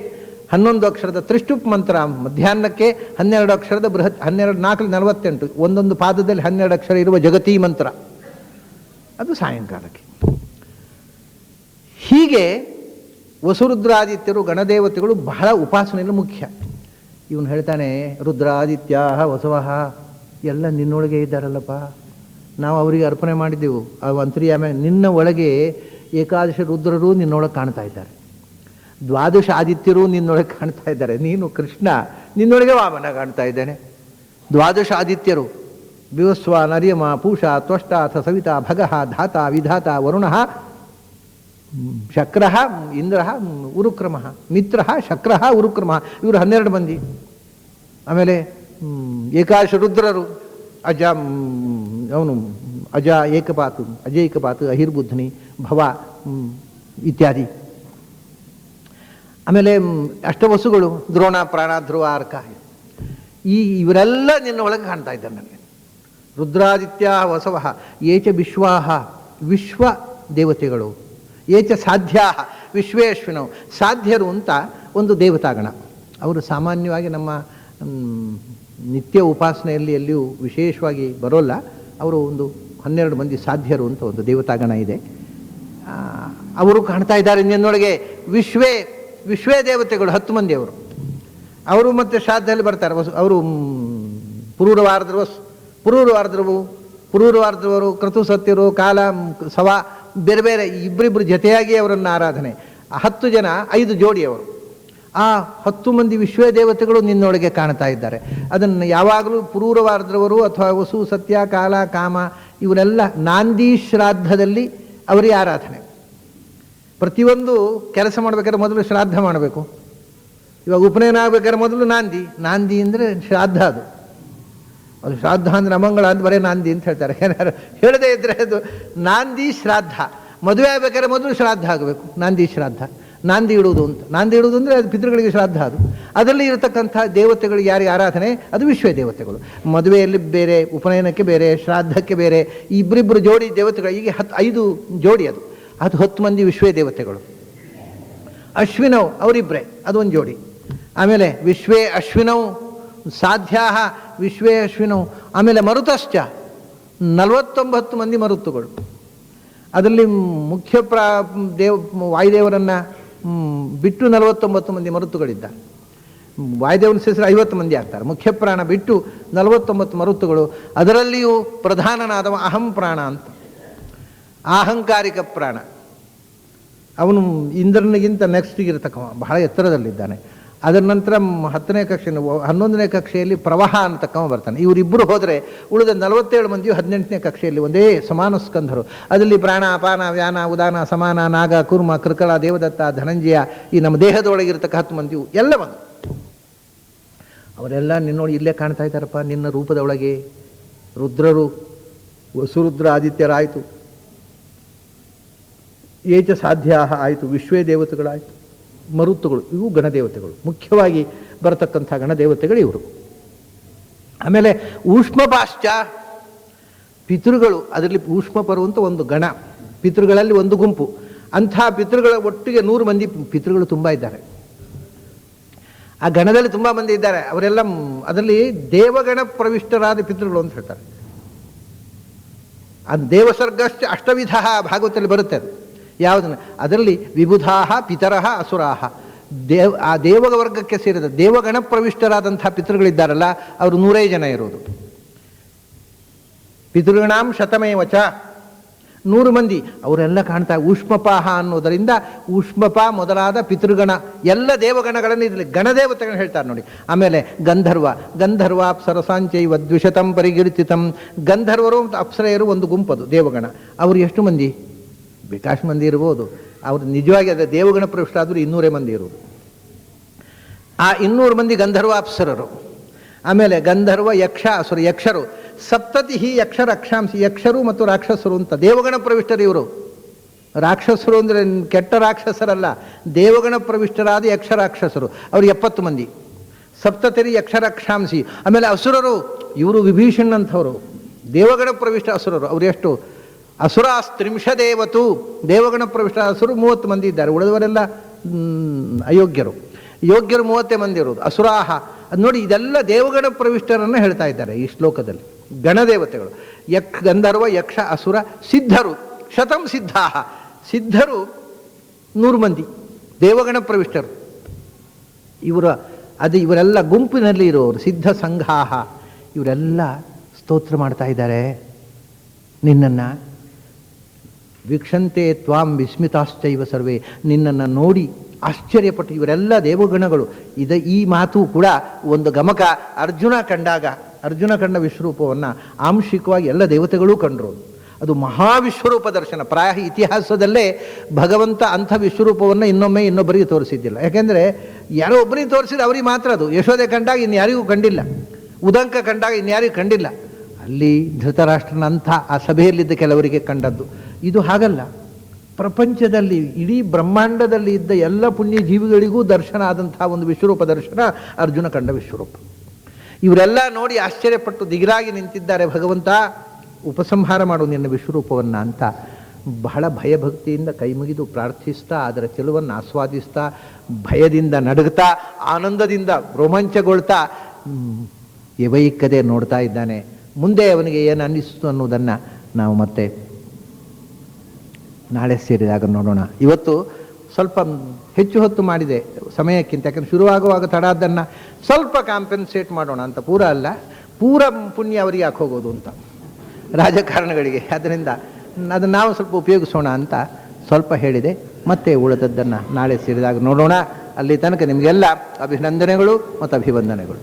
11 ಅಕ್ಷರದ ತ್ರಿಷ್ಠುಪ್ ಮಂತ್ರ ಮಧ್ಯಾಹ್ನಕ್ಕೆ, 12 ಅಕ್ಷರದ ಬೃಹತ್ 12 4 48 ಒಂದೊಂದು ಪಾದದಲ್ಲಿ 12 ಅಕ್ಷರ ಇರುವ ಜಗತಿ ಮಂತ್ರ ಅದು ಸಾಯಂಕಾಲಕ್ಕೆ. ಹೀಗೆ ವಸುರುದ್ರಾದಿತ್ಯರು ಗಣದೇವತೆಗಳು ಬಹಳ ಉಪಾಸನೆಯಲ್ಲಿ ಮುಖ್ಯ. ಇವನು ಹೇಳ್ತಾನೆ, ರುದ್ರಾದಿತ್ಯ ವಸವಃ ಎಲ್ಲ ನಿನ್ನೊಳಗೆ ಇದ್ದಾರಲ್ಲಪ್ಪ, ನಾವು ಅವರಿಗೆ ಅರ್ಪಣೆ ಮಾಡಿದ್ದೆವು. ಆ ಅಂತರ್ಯಾಮ ನಿನ್ನ ಒಳಗೆ ಏಕಾದಶ ರುದ್ರರು ನಿನ್ನೊಳಗೆ ಕಾಣ್ತಾ ಇದ್ದಾರೆ, ದ್ವಾದಶ ಆದಿತ್ಯರು ನಿನ್ನೊಳಗೆ ಕಾಣ್ತಾ ಇದ್ದಾರೆ. ನೀನು ಕೃಷ್ಣ, ನಿನ್ನೊಳಗೆ ವಾಮನ ಕಾಣ್ತಾ ಇದ್ದಾನೆ. ದ್ವಾದಶ ಆದಿತ್ಯರು ವಿವಸ್ವ ನರ್ಯಮ ಪೂಷ ತ್ವಷ್ಟ ಅಥ ಸವಿತಾ ಭಗಃ ಧಾತ ವಿಧಾತ ವರುಣ ಶಕ್ರ ಇಂದ್ರ ಉರುಕ್ರಮ ಮಿತ್ರ ಶಕ್ರ ಉರುಕ್ರಮ, ಇವರು 12 ಮಂದಿ. ಆಮೇಲೆ ಏಕಾದಶ ರುದ್ರರು ಅಜ, ಅವನು ಅಜ ಏಕಪಾತು, ಅಜೇಕಪಾತು, ಅಹಿರ್ಬುದ್ಧನಿ, ಭವ ಇತ್ಯಾದಿ. ಆಮೇಲೆ ಅಷ್ಟವಸುಗಳು ದ್ರೋಣ ಪ್ರಾಣ ಧ್ರುವ ಅರ್ಕ, ಇವರೆಲ್ಲ ನಿನ್ನ ಒಳಗೆ ಕಾಣ್ತಾ ಇದ್ದಾರೆ ನನಗೆ. ರುದ್ರಾದಿತ್ಯ ವಸವಃ ಏಚ ವಿಶ್ವಾಹ, ವಿಶ್ವ ದೇವತೆಗಳು. ಏಚ ಸಾಧ್ಯಾ ವಿಶ್ವೇಶ್ವಿನವು, ಸಾಧ್ಯರು ಅಂತ ಒಂದು ದೇವತಾಗಣ. ಅವರು ಸಾಮಾನ್ಯವಾಗಿ ನಮ್ಮ ನಿತ್ಯ ಉಪಾಸನೆಯಲ್ಲಿ ಎಲ್ಲಿಯೂ ವಿಶೇಷವಾಗಿ ಬರೋಲ್ಲ. ಅವರು ಒಂದು 12 ಮಂದಿ ಸಾಧ್ಯರು ಅಂತ ಒಂದು ದೇವತಾಗಣ ಇದೆ. ಅವರು ಕಾಣ್ತಾ ಇದ್ದಾರೆ ನಿನ್ನೊಳಗೆ. ವಿಶ್ವೇ ದೇವತೆಗಳು 10 ಮಂದಿ ಅವರು ಮತ್ತೆ ಶ್ರಾದ್ದದಲ್ಲಿ ಬರ್ತಾರೆ. ಅವರು ಪುರೂರವಾರ್ದ್ರವರು ಕ್ರತು ಸತ್ಯರು ಕಾಲ ಸವ ಬೇರೆ ಬೇರೆ ಇಬ್ಬರಿಬ್ಬರು ಜೊತೆಯಾಗಿ ಅವರನ್ನು ಆರಾಧನೆ. 10 ಜನ 5 ಜೋಡಿಯವರು. ಆ 10 ಮಂದಿ ವಿಶ್ವೇ ದೇವತೆಗಳು ನಿನ್ನೊಳಗೆ ಕಾಣ್ತಾ ಇದ್ದಾರೆ. ಅದನ್ನು ಯಾವಾಗಲೂ ಪುರೂರವಾರ್ದ್ರವರು ಅಥವಾ ವಸು ಸತ್ಯ ಕಾಲ ಕಾಮ ಇವರೆಲ್ಲ ನಾಂದಿ ಶ್ರಾದ್ದದಲ್ಲಿ ಅವರಿಗೆ ಆರಾಧನೆ. ಪ್ರತಿಯೊಂದು ಕೆಲಸ ಮಾಡ್ಬೇಕಾದ್ರೆ ಮೊದಲು ಶ್ರಾದ್ದ ಮಾಡಬೇಕು. ಇವಾಗ ಉಪನಯನ ಆಗ್ಬೇಕಾದ್ರೆ ಮೊದಲು ನಾಂದಿ ಅಂದರೆ ಶ್ರಾದ್ದ. ಅದು ಶ್ರಾದ್ದ ಅಂದರೆ ಅಮಂಗಳ ಅಂತ ಬರೀ ನಾಂದಿ ಅಂತ ಹೇಳ್ತಾರೆ. ಏನಾರು ಹೇಳದೇ ಇದ್ರೆ ಅದು ನಾಂದಿ ಶ್ರಾದ್ದ. ಮದುವೆ ಆಗ್ಬೇಕಾದ್ರೆ ಮೊದಲು ಶ್ರಾದ್ದ ಆಗಬೇಕು, ನಾಂದಿ ಶ್ರಾದ್ದ. ನಾಂದಿ ಇಡುವುದು ಅಂದರೆ ಅದು ಪಿತೃಗಳಿಗೆ ಶ್ರಾದ್ದ. ಅದರಲ್ಲಿ ಇರತಕ್ಕಂಥ ದೇವತೆಗಳು ಯಾರಿಗೆ ಆರಾಧನೆ, ಅದು ವಿಶ್ವೇ ದೇವತೆಗಳು. ಮದುವೆಯಲ್ಲಿ ಬೇರೆ, ಉಪನಯನಕ್ಕೆ ಬೇರೆ, ಶ್ರಾದ್ದಕ್ಕೆ ಬೇರೆ, ಇಬ್ಬರಿಬ್ಬರು ಜೋಡಿ ದೇವತೆಗಳು. ಈಗ 5 ಜೋಡಿ, ಅದು 10 ಮಂದಿ ವಿಶ್ವೇ ದೇವತೆಗಳು. ಅಶ್ವಿನವ್ ಅವರಿಬ್ಬರೇ, ಅದೊಂದು ಜೋಡಿ. ಆಮೇಲೆ ವಿಶ್ವೇ ಅಶ್ವಿನವ್ ಸಾಧ್ಯಾ ವಿಶ್ವೇ ಅಶ್ವಿನವ್. ಆಮೇಲೆ ಮರುತಶ್ಚ 49 ಮಂದಿ ಮರುತ್ತುಗಳು. ಅದರಲ್ಲಿ ಮುಖ್ಯ ವಾಯುದೇವರನ್ನು ಬಿಟ್ಟು 49 ಮಂದಿ ಮರುತ್ತುಗಳಿದ್ದ. ವಾಯುದೇವನ ಹೆಸರು 50 ಮಂದಿ ಆಗ್ತಾರೆ. ಮುಖ್ಯ ಪ್ರಾಣ ಬಿಟ್ಟು 49 ಮರುತ್ತುಗಳು. ಅದರಲ್ಲಿಯೂ ಪ್ರಧಾನನಾದವ ಅಹಂ ಪ್ರಾಣ ಅಂತ, ಅಹಂಕಾರಿಕ ಪ್ರಾಣ. ಅವನು ಇಂದ್ರನಿಗಿಂತ ನೆಕ್ಸ್ಟಿಗಿರ್ತಕ್ಕವ, ಬಹಳ ಎತ್ತರದಲ್ಲಿದ್ದಾನೆ. ಅದರ ನಂತರ 10ನೇ ಕಕ್ಷೆ 11ನೇ ಕಕ್ಷೆಯಲ್ಲಿ ಪ್ರವಾಹ ಅಂತಕ್ಕವ ಬರ್ತಾನೆ. ಇವರಿಬ್ಬರು ಹೋದರೆ ಉಳಿದ 47 ಮಂದಿಯು 18ನೇ ಕಕ್ಷೆಯಲ್ಲಿ ಒಂದೇ ಸಮಾನ ಸ್ಕಂಧರು. ಅದರಲ್ಲಿ ಪ್ರಾಣ ಅಪಾನ ವ್ಯಾನ ಉದಾನ ಸಮಾನ ನಾಗ ಕುರ್ಮ ಕೃಕಳ ದೇವದತ್ತ ಧನಂಜಯ, ಈ ನಮ್ಮ ದೇಹದೊಳಗಿರ್ತಕ್ಕ 10 ಮಂದಿಯು ಎಲ್ಲ ಬಂದು ಅವರೆಲ್ಲ ನಿನ್ನೋಡಿ ಇಲ್ಲೇ ಕಾಣ್ತಾ ಇದ್ದಾರಪ್ಪ, ನಿನ್ನ ರೂಪದೊಳಗೆ. ರುದ್ರರು ವಸುರುದ್ರ ಆದಿತ್ಯರಾಯಿತು, ಏಚ ಸಾಧ್ಯ ಆಯಿತು, ವಿಶ್ವೇ ದೇವತೆಗಳಾಯಿತು, ಮರುತ್ತುಗಳು ಇವು ಗಣದೇವತೆಗಳು. ಮುಖ್ಯವಾಗಿ ಬರತಕ್ಕಂಥ ಗಣದೇವತೆಗಳು ಇವರು. ಆಮೇಲೆ ಊಷ್ಮಪಾಶ್ಚ ಪಿತೃಗಳು. ಅದರಲ್ಲಿ ಊಷ್ಮಪರು ಅಂತ ಒಂದು ಗಣ, ಪಿತೃಗಳಲ್ಲಿ ಒಂದು ಗುಂಪು. ಅಂಥ ಪಿತೃಗಳ ಒಟ್ಟಿಗೆ 100 ಮಂದಿ ಪಿತೃಗಳು ತುಂಬ ಇದ್ದಾರೆ. ಆ ಗಣದಲ್ಲಿ ತುಂಬ ಮಂದಿ ಇದ್ದಾರೆ. ಅವರೆಲ್ಲ ಅದರಲ್ಲಿ ದೇವಗಣ ಪ್ರವಿಷ್ಟರಾದ ಪಿತೃಗಳು ಅಂತ ಹೇಳ್ತಾರೆ. ಆ ದೇವಸರ್ಗಶ್ಚ ಅಷ್ಟವಿಧ ಭಾಗವತದಲ್ಲಿ ಬರುತ್ತೆ. ಅದು ಯಾವುದನ್ನು, ಅದರಲ್ಲಿ ವಿಬುಧಾಹ ಪಿತರಹ ಅಸುರಾಹ, ಆ ದೇವವರ್ಗಕ್ಕೆ ಸೇರಿದ ದೇವಗಣ ಪ್ರವಿಷ್ಟರಾದಂಥ ಪಿತೃಗಳಿದ್ದಾರಲ್ಲ, ಅವರು 100 ಜನ ಇರೋದು. ಪಿತೃಗಣಾಂ ಶತಮೇವಚ 100 ಮಂದಿ ಅವರೆಲ್ಲ ಕಾಣ್ತಾ. ಊಷ್ಮಪಾಹ ಅನ್ನೋದರಿಂದ ಊಷ್ಮಪ ಮೊದಲಾದ ಪಿತೃಗಣ ಎಲ್ಲ ದೇವಗಣಗಳನ್ನು ಇದರಲ್ಲಿ ಗಣದೇವತೆಗಳನ್ನ ಹೇಳ್ತಾರೆ ನೋಡಿ. ಆಮೇಲೆ ಗಂಧರ್ವ ಅಪ್ಸರಸಾಂಚೈವ ದ್ವಿಶತಂ ಪರಿಕೀರ್ತಿತಂ. ಗಂಧರ್ವರು ಮತ್ತು ಅಪ್ಸರೆಯರು ಒಂದು ಗುಂಪದು ದೇವಗಣ. ಅವರು ಎಷ್ಟು ಮಂದಿ? ಬೇಕಾಷ್ಟು ಮಂದಿ ಇರ್ಬೋದು. ಅವರು ನಿಜವಾಗಿ ಅದೇ ದೇವಗಣ ಪ್ರವಿಷ್ಟ ಆದರೂ 200 ಮಂದಿ ಇರೋದು. ಆ 200 ಮಂದಿ ಗಂಧರ್ವ ಅಪ್ಸರರು. ಆಮೇಲೆ ಗಂಧರ್ವ ಯಕ್ಷ ಅಸುರ, ಯಕ್ಷರು 70 ಯಕ್ಷ ರಕ್ಷಾಂಸಿ, ಯಕ್ಷರು ಮತ್ತು ರಾಕ್ಷಸರು ಅಂತ ದೇವಗಣ ಪ್ರವಿಷ್ಟರು ಇವರು. ರಾಕ್ಷಸರು ಅಂದರೆ ಕೆಟ್ಟ ರಾಕ್ಷಸರಲ್ಲ, ದೇವಗಣ ಪ್ರವಿಷ್ಟರಾದ ಯಕ್ಷ ರಾಕ್ಷಸರು. ಅವರು 70 ಮಂದಿ. 70 ಯಕ್ಷ ರಕ್ಷಾಂಸಿ. ಆಮೇಲೆ ಅಸುರರು ಇವರು ವಿಭೀಷಣ್ ಅಂಥವರು ದೇವಗಣ ಪ್ರವಿಷ್ಟ ಅಸುರರು. ಅವರು ಎಷ್ಟು ಅಸುರಾಸ್ತ್ರಿಂಶದೇವತು, ದೇವಗಣ ಪ್ರವಿಷ್ಟ ಅಸುರು 30 ಮಂದಿ ಇದ್ದಾರೆ, ಉಳಿದವರೆಲ್ಲ ಅಯೋಗ್ಯರು. ಯೋಗ್ಯರು 30 ಮಂದಿ ಇರೋದು. ಅಸುರಾಹ ಅದು ನೋಡಿ, ಇದೆಲ್ಲ ದೇವಗಣ ಪ್ರವಿಷ್ಟರನ್ನು ಹೇಳ್ತಾ ಇದ್ದಾರೆ ಈ ಶ್ಲೋಕದಲ್ಲಿ. ಗಣದೇವತೆಗಳು ಗಂಧರ್ವ ಯಕ್ಷ ಅಸುರ ಸಿದ್ಧರು, ಶತಂ ಸಿದ್ಧಾಹ, ಸಿದ್ಧರು 100 ಮಂದಿ ದೇವಗಣ ಪ್ರವಿಷ್ಟರು. ಇವರೆಲ್ಲ ಗುಂಪಿನಲ್ಲಿ ಇರೋರು ಸಿದ್ಧ ಸಂಘಾಹ. ಇವರೆಲ್ಲ ಸ್ತೋತ್ರ ಮಾಡ್ತಾ ಇದ್ದಾರೆ ನಿನ್ನನ್ನು. ವೀಕ್ಷಂತೆ ತ್ವಾಂ ವಿಸ್ಮಿತಾಶ್ಚೈವ ಸರ್ವೇ, ನಿನ್ನನ್ನು ನೋಡಿ ಆಶ್ಚರ್ಯಪಟ್ಟು ಇವರೆಲ್ಲ ದೇವಗಣಗಳು. ಈ ಮಾತು ಕೂಡ ಒಂದು ಗಮಕ. ಅರ್ಜುನ ಕಂಡ ವಿಶ್ವರೂಪವನ್ನು ಆಂಶಿಕವಾಗಿ ಎಲ್ಲ ದೇವತೆಗಳೂ ಕಂಡರು. ಅದು ಮಹಾವಿಶ್ವರೂಪ ದರ್ಶನ. ಪ್ರಾಯ ಇತಿಹಾಸದಲ್ಲೇ ಭಗವಂತ ಅಂಥ ವಿಶ್ವರೂಪವನ್ನು ಇನ್ನೊಬ್ಬರಿಗೆ ತೋರಿಸಿದ್ದಿಲ್ಲ. ಯಾಕೆಂದರೆ ಯಾರೋ ಒಬ್ಬರಿಗೆ ತೋರಿಸಿದ್ರೆ ಅವ್ರಿಗೆ ಮಾತ್ರ ಅದು. ಯಶೋದೆ ಕಂಡಾಗ ಇನ್ಯಾರಿಗೂ ಕಂಡಿಲ್ಲ, ಉದಂಕ ಕಂಡಾಗ ಇನ್ಯಾರಿಗೂ ಕಂಡಿಲ್ಲ. ಅಲ್ಲಿ ಧೃತರಾಷ್ಟ್ರನಂಥ ಆ ಸಭೆಯಲ್ಲಿದ್ದ ಕೆಲವರಿಗೆ ಕಂಡದ್ದು. ಇದು ಹಾಗಲ್ಲ, ಪ್ರಪಂಚದಲ್ಲಿ ಇಡೀ ಬ್ರಹ್ಮಾಂಡದಲ್ಲಿ ಇದ್ದ ಎಲ್ಲ ಪುಣ್ಯ ಜೀವಿಗಳಿಗೂ ದರ್ಶನ ಆದಂಥ ಒಂದು ವಿಶ್ವರೂಪ ದರ್ಶನ ಅರ್ಜುನ ಕಂಡ ವಿಶ್ವರೂಪ. ಇವರೆಲ್ಲ ನೋಡಿ ಆಶ್ಚರ್ಯಪಟ್ಟು ದಿಗಿಲಾಗಿ ನಿಂತಿದ್ದಾರೆ. ಭಗವಂತ ಉಪಸಂಹಾರ ಮಾಡು ನಿನ್ನ ವಿಶ್ವರೂಪವನ್ನು ಅಂತ ಬಹಳ ಭಯಭಕ್ತಿಯಿಂದ ಕೈಮುಗಿದು ಪ್ರಾರ್ಥಿಸ್ತಾ, ಅದರ ಚೆಲುವನ್ನು ಆಸ್ವಾದಿಸ್ತಾ, ಭಯದಿಂದ ನಡುಗ್ತಾ, ಆನಂದದಿಂದ ರೋಮಾಂಚಗೊಳ್ತಾ ಎವೈಕ್ಕದೆ ನೋಡ್ತಾ ಇದ್ದಾನೆ. ಮುಂದೆ ಅವನಿಗೆ ಏನು ಅನ್ನಿಸ್ತು ಅನ್ನೋದನ್ನು ನಾವು ಮತ್ತೆ ನಾಳೆ ಸೇರಿದಾಗ ನೋಡೋಣ. ಇವತ್ತು ಸ್ವಲ್ಪ ಹೆಚ್ಚು ಹೊತ್ತು ಮಾಡಿದೆ ಸಮಯಕ್ಕಿಂತ, ಯಾಕಂದ್ರೆ ಶುರುವಾಗುವಾಗ ತಡ ಅದನ್ನು ಸ್ವಲ್ಪ ಕಾಂಪೆನ್ಸೇಟ್ ಮಾಡೋಣ ಅಂತ. ಪೂರ ಅಲ್ಲ, ಪೂರ ಪುಣ್ಯ ಅವರಿಗೆ ಯಾಕೆ ಹೋಗೋದು ಅಂತ ರಾಜಕಾರಣಗಳಿಗೆ. ಅದರಿಂದ ಅದನ್ನು ನಾವು ಸ್ವಲ್ಪ ಉಪಯೋಗಿಸೋಣ ಅಂತ ಸ್ವಲ್ಪ ಹೇಳಿದೆ. ಮತ್ತೆ ಉಳಿದದ್ದನ್ನು ನಾಳೆ ಸೇರಿದಾಗ ನೋಡೋಣ. ಅಲ್ಲಿ ತನಕ ನಿಮಗೆಲ್ಲ ಅಭಿನಂದನೆಗಳು ಮತ್ತು ಅಭಿವಂದನೆಗಳು.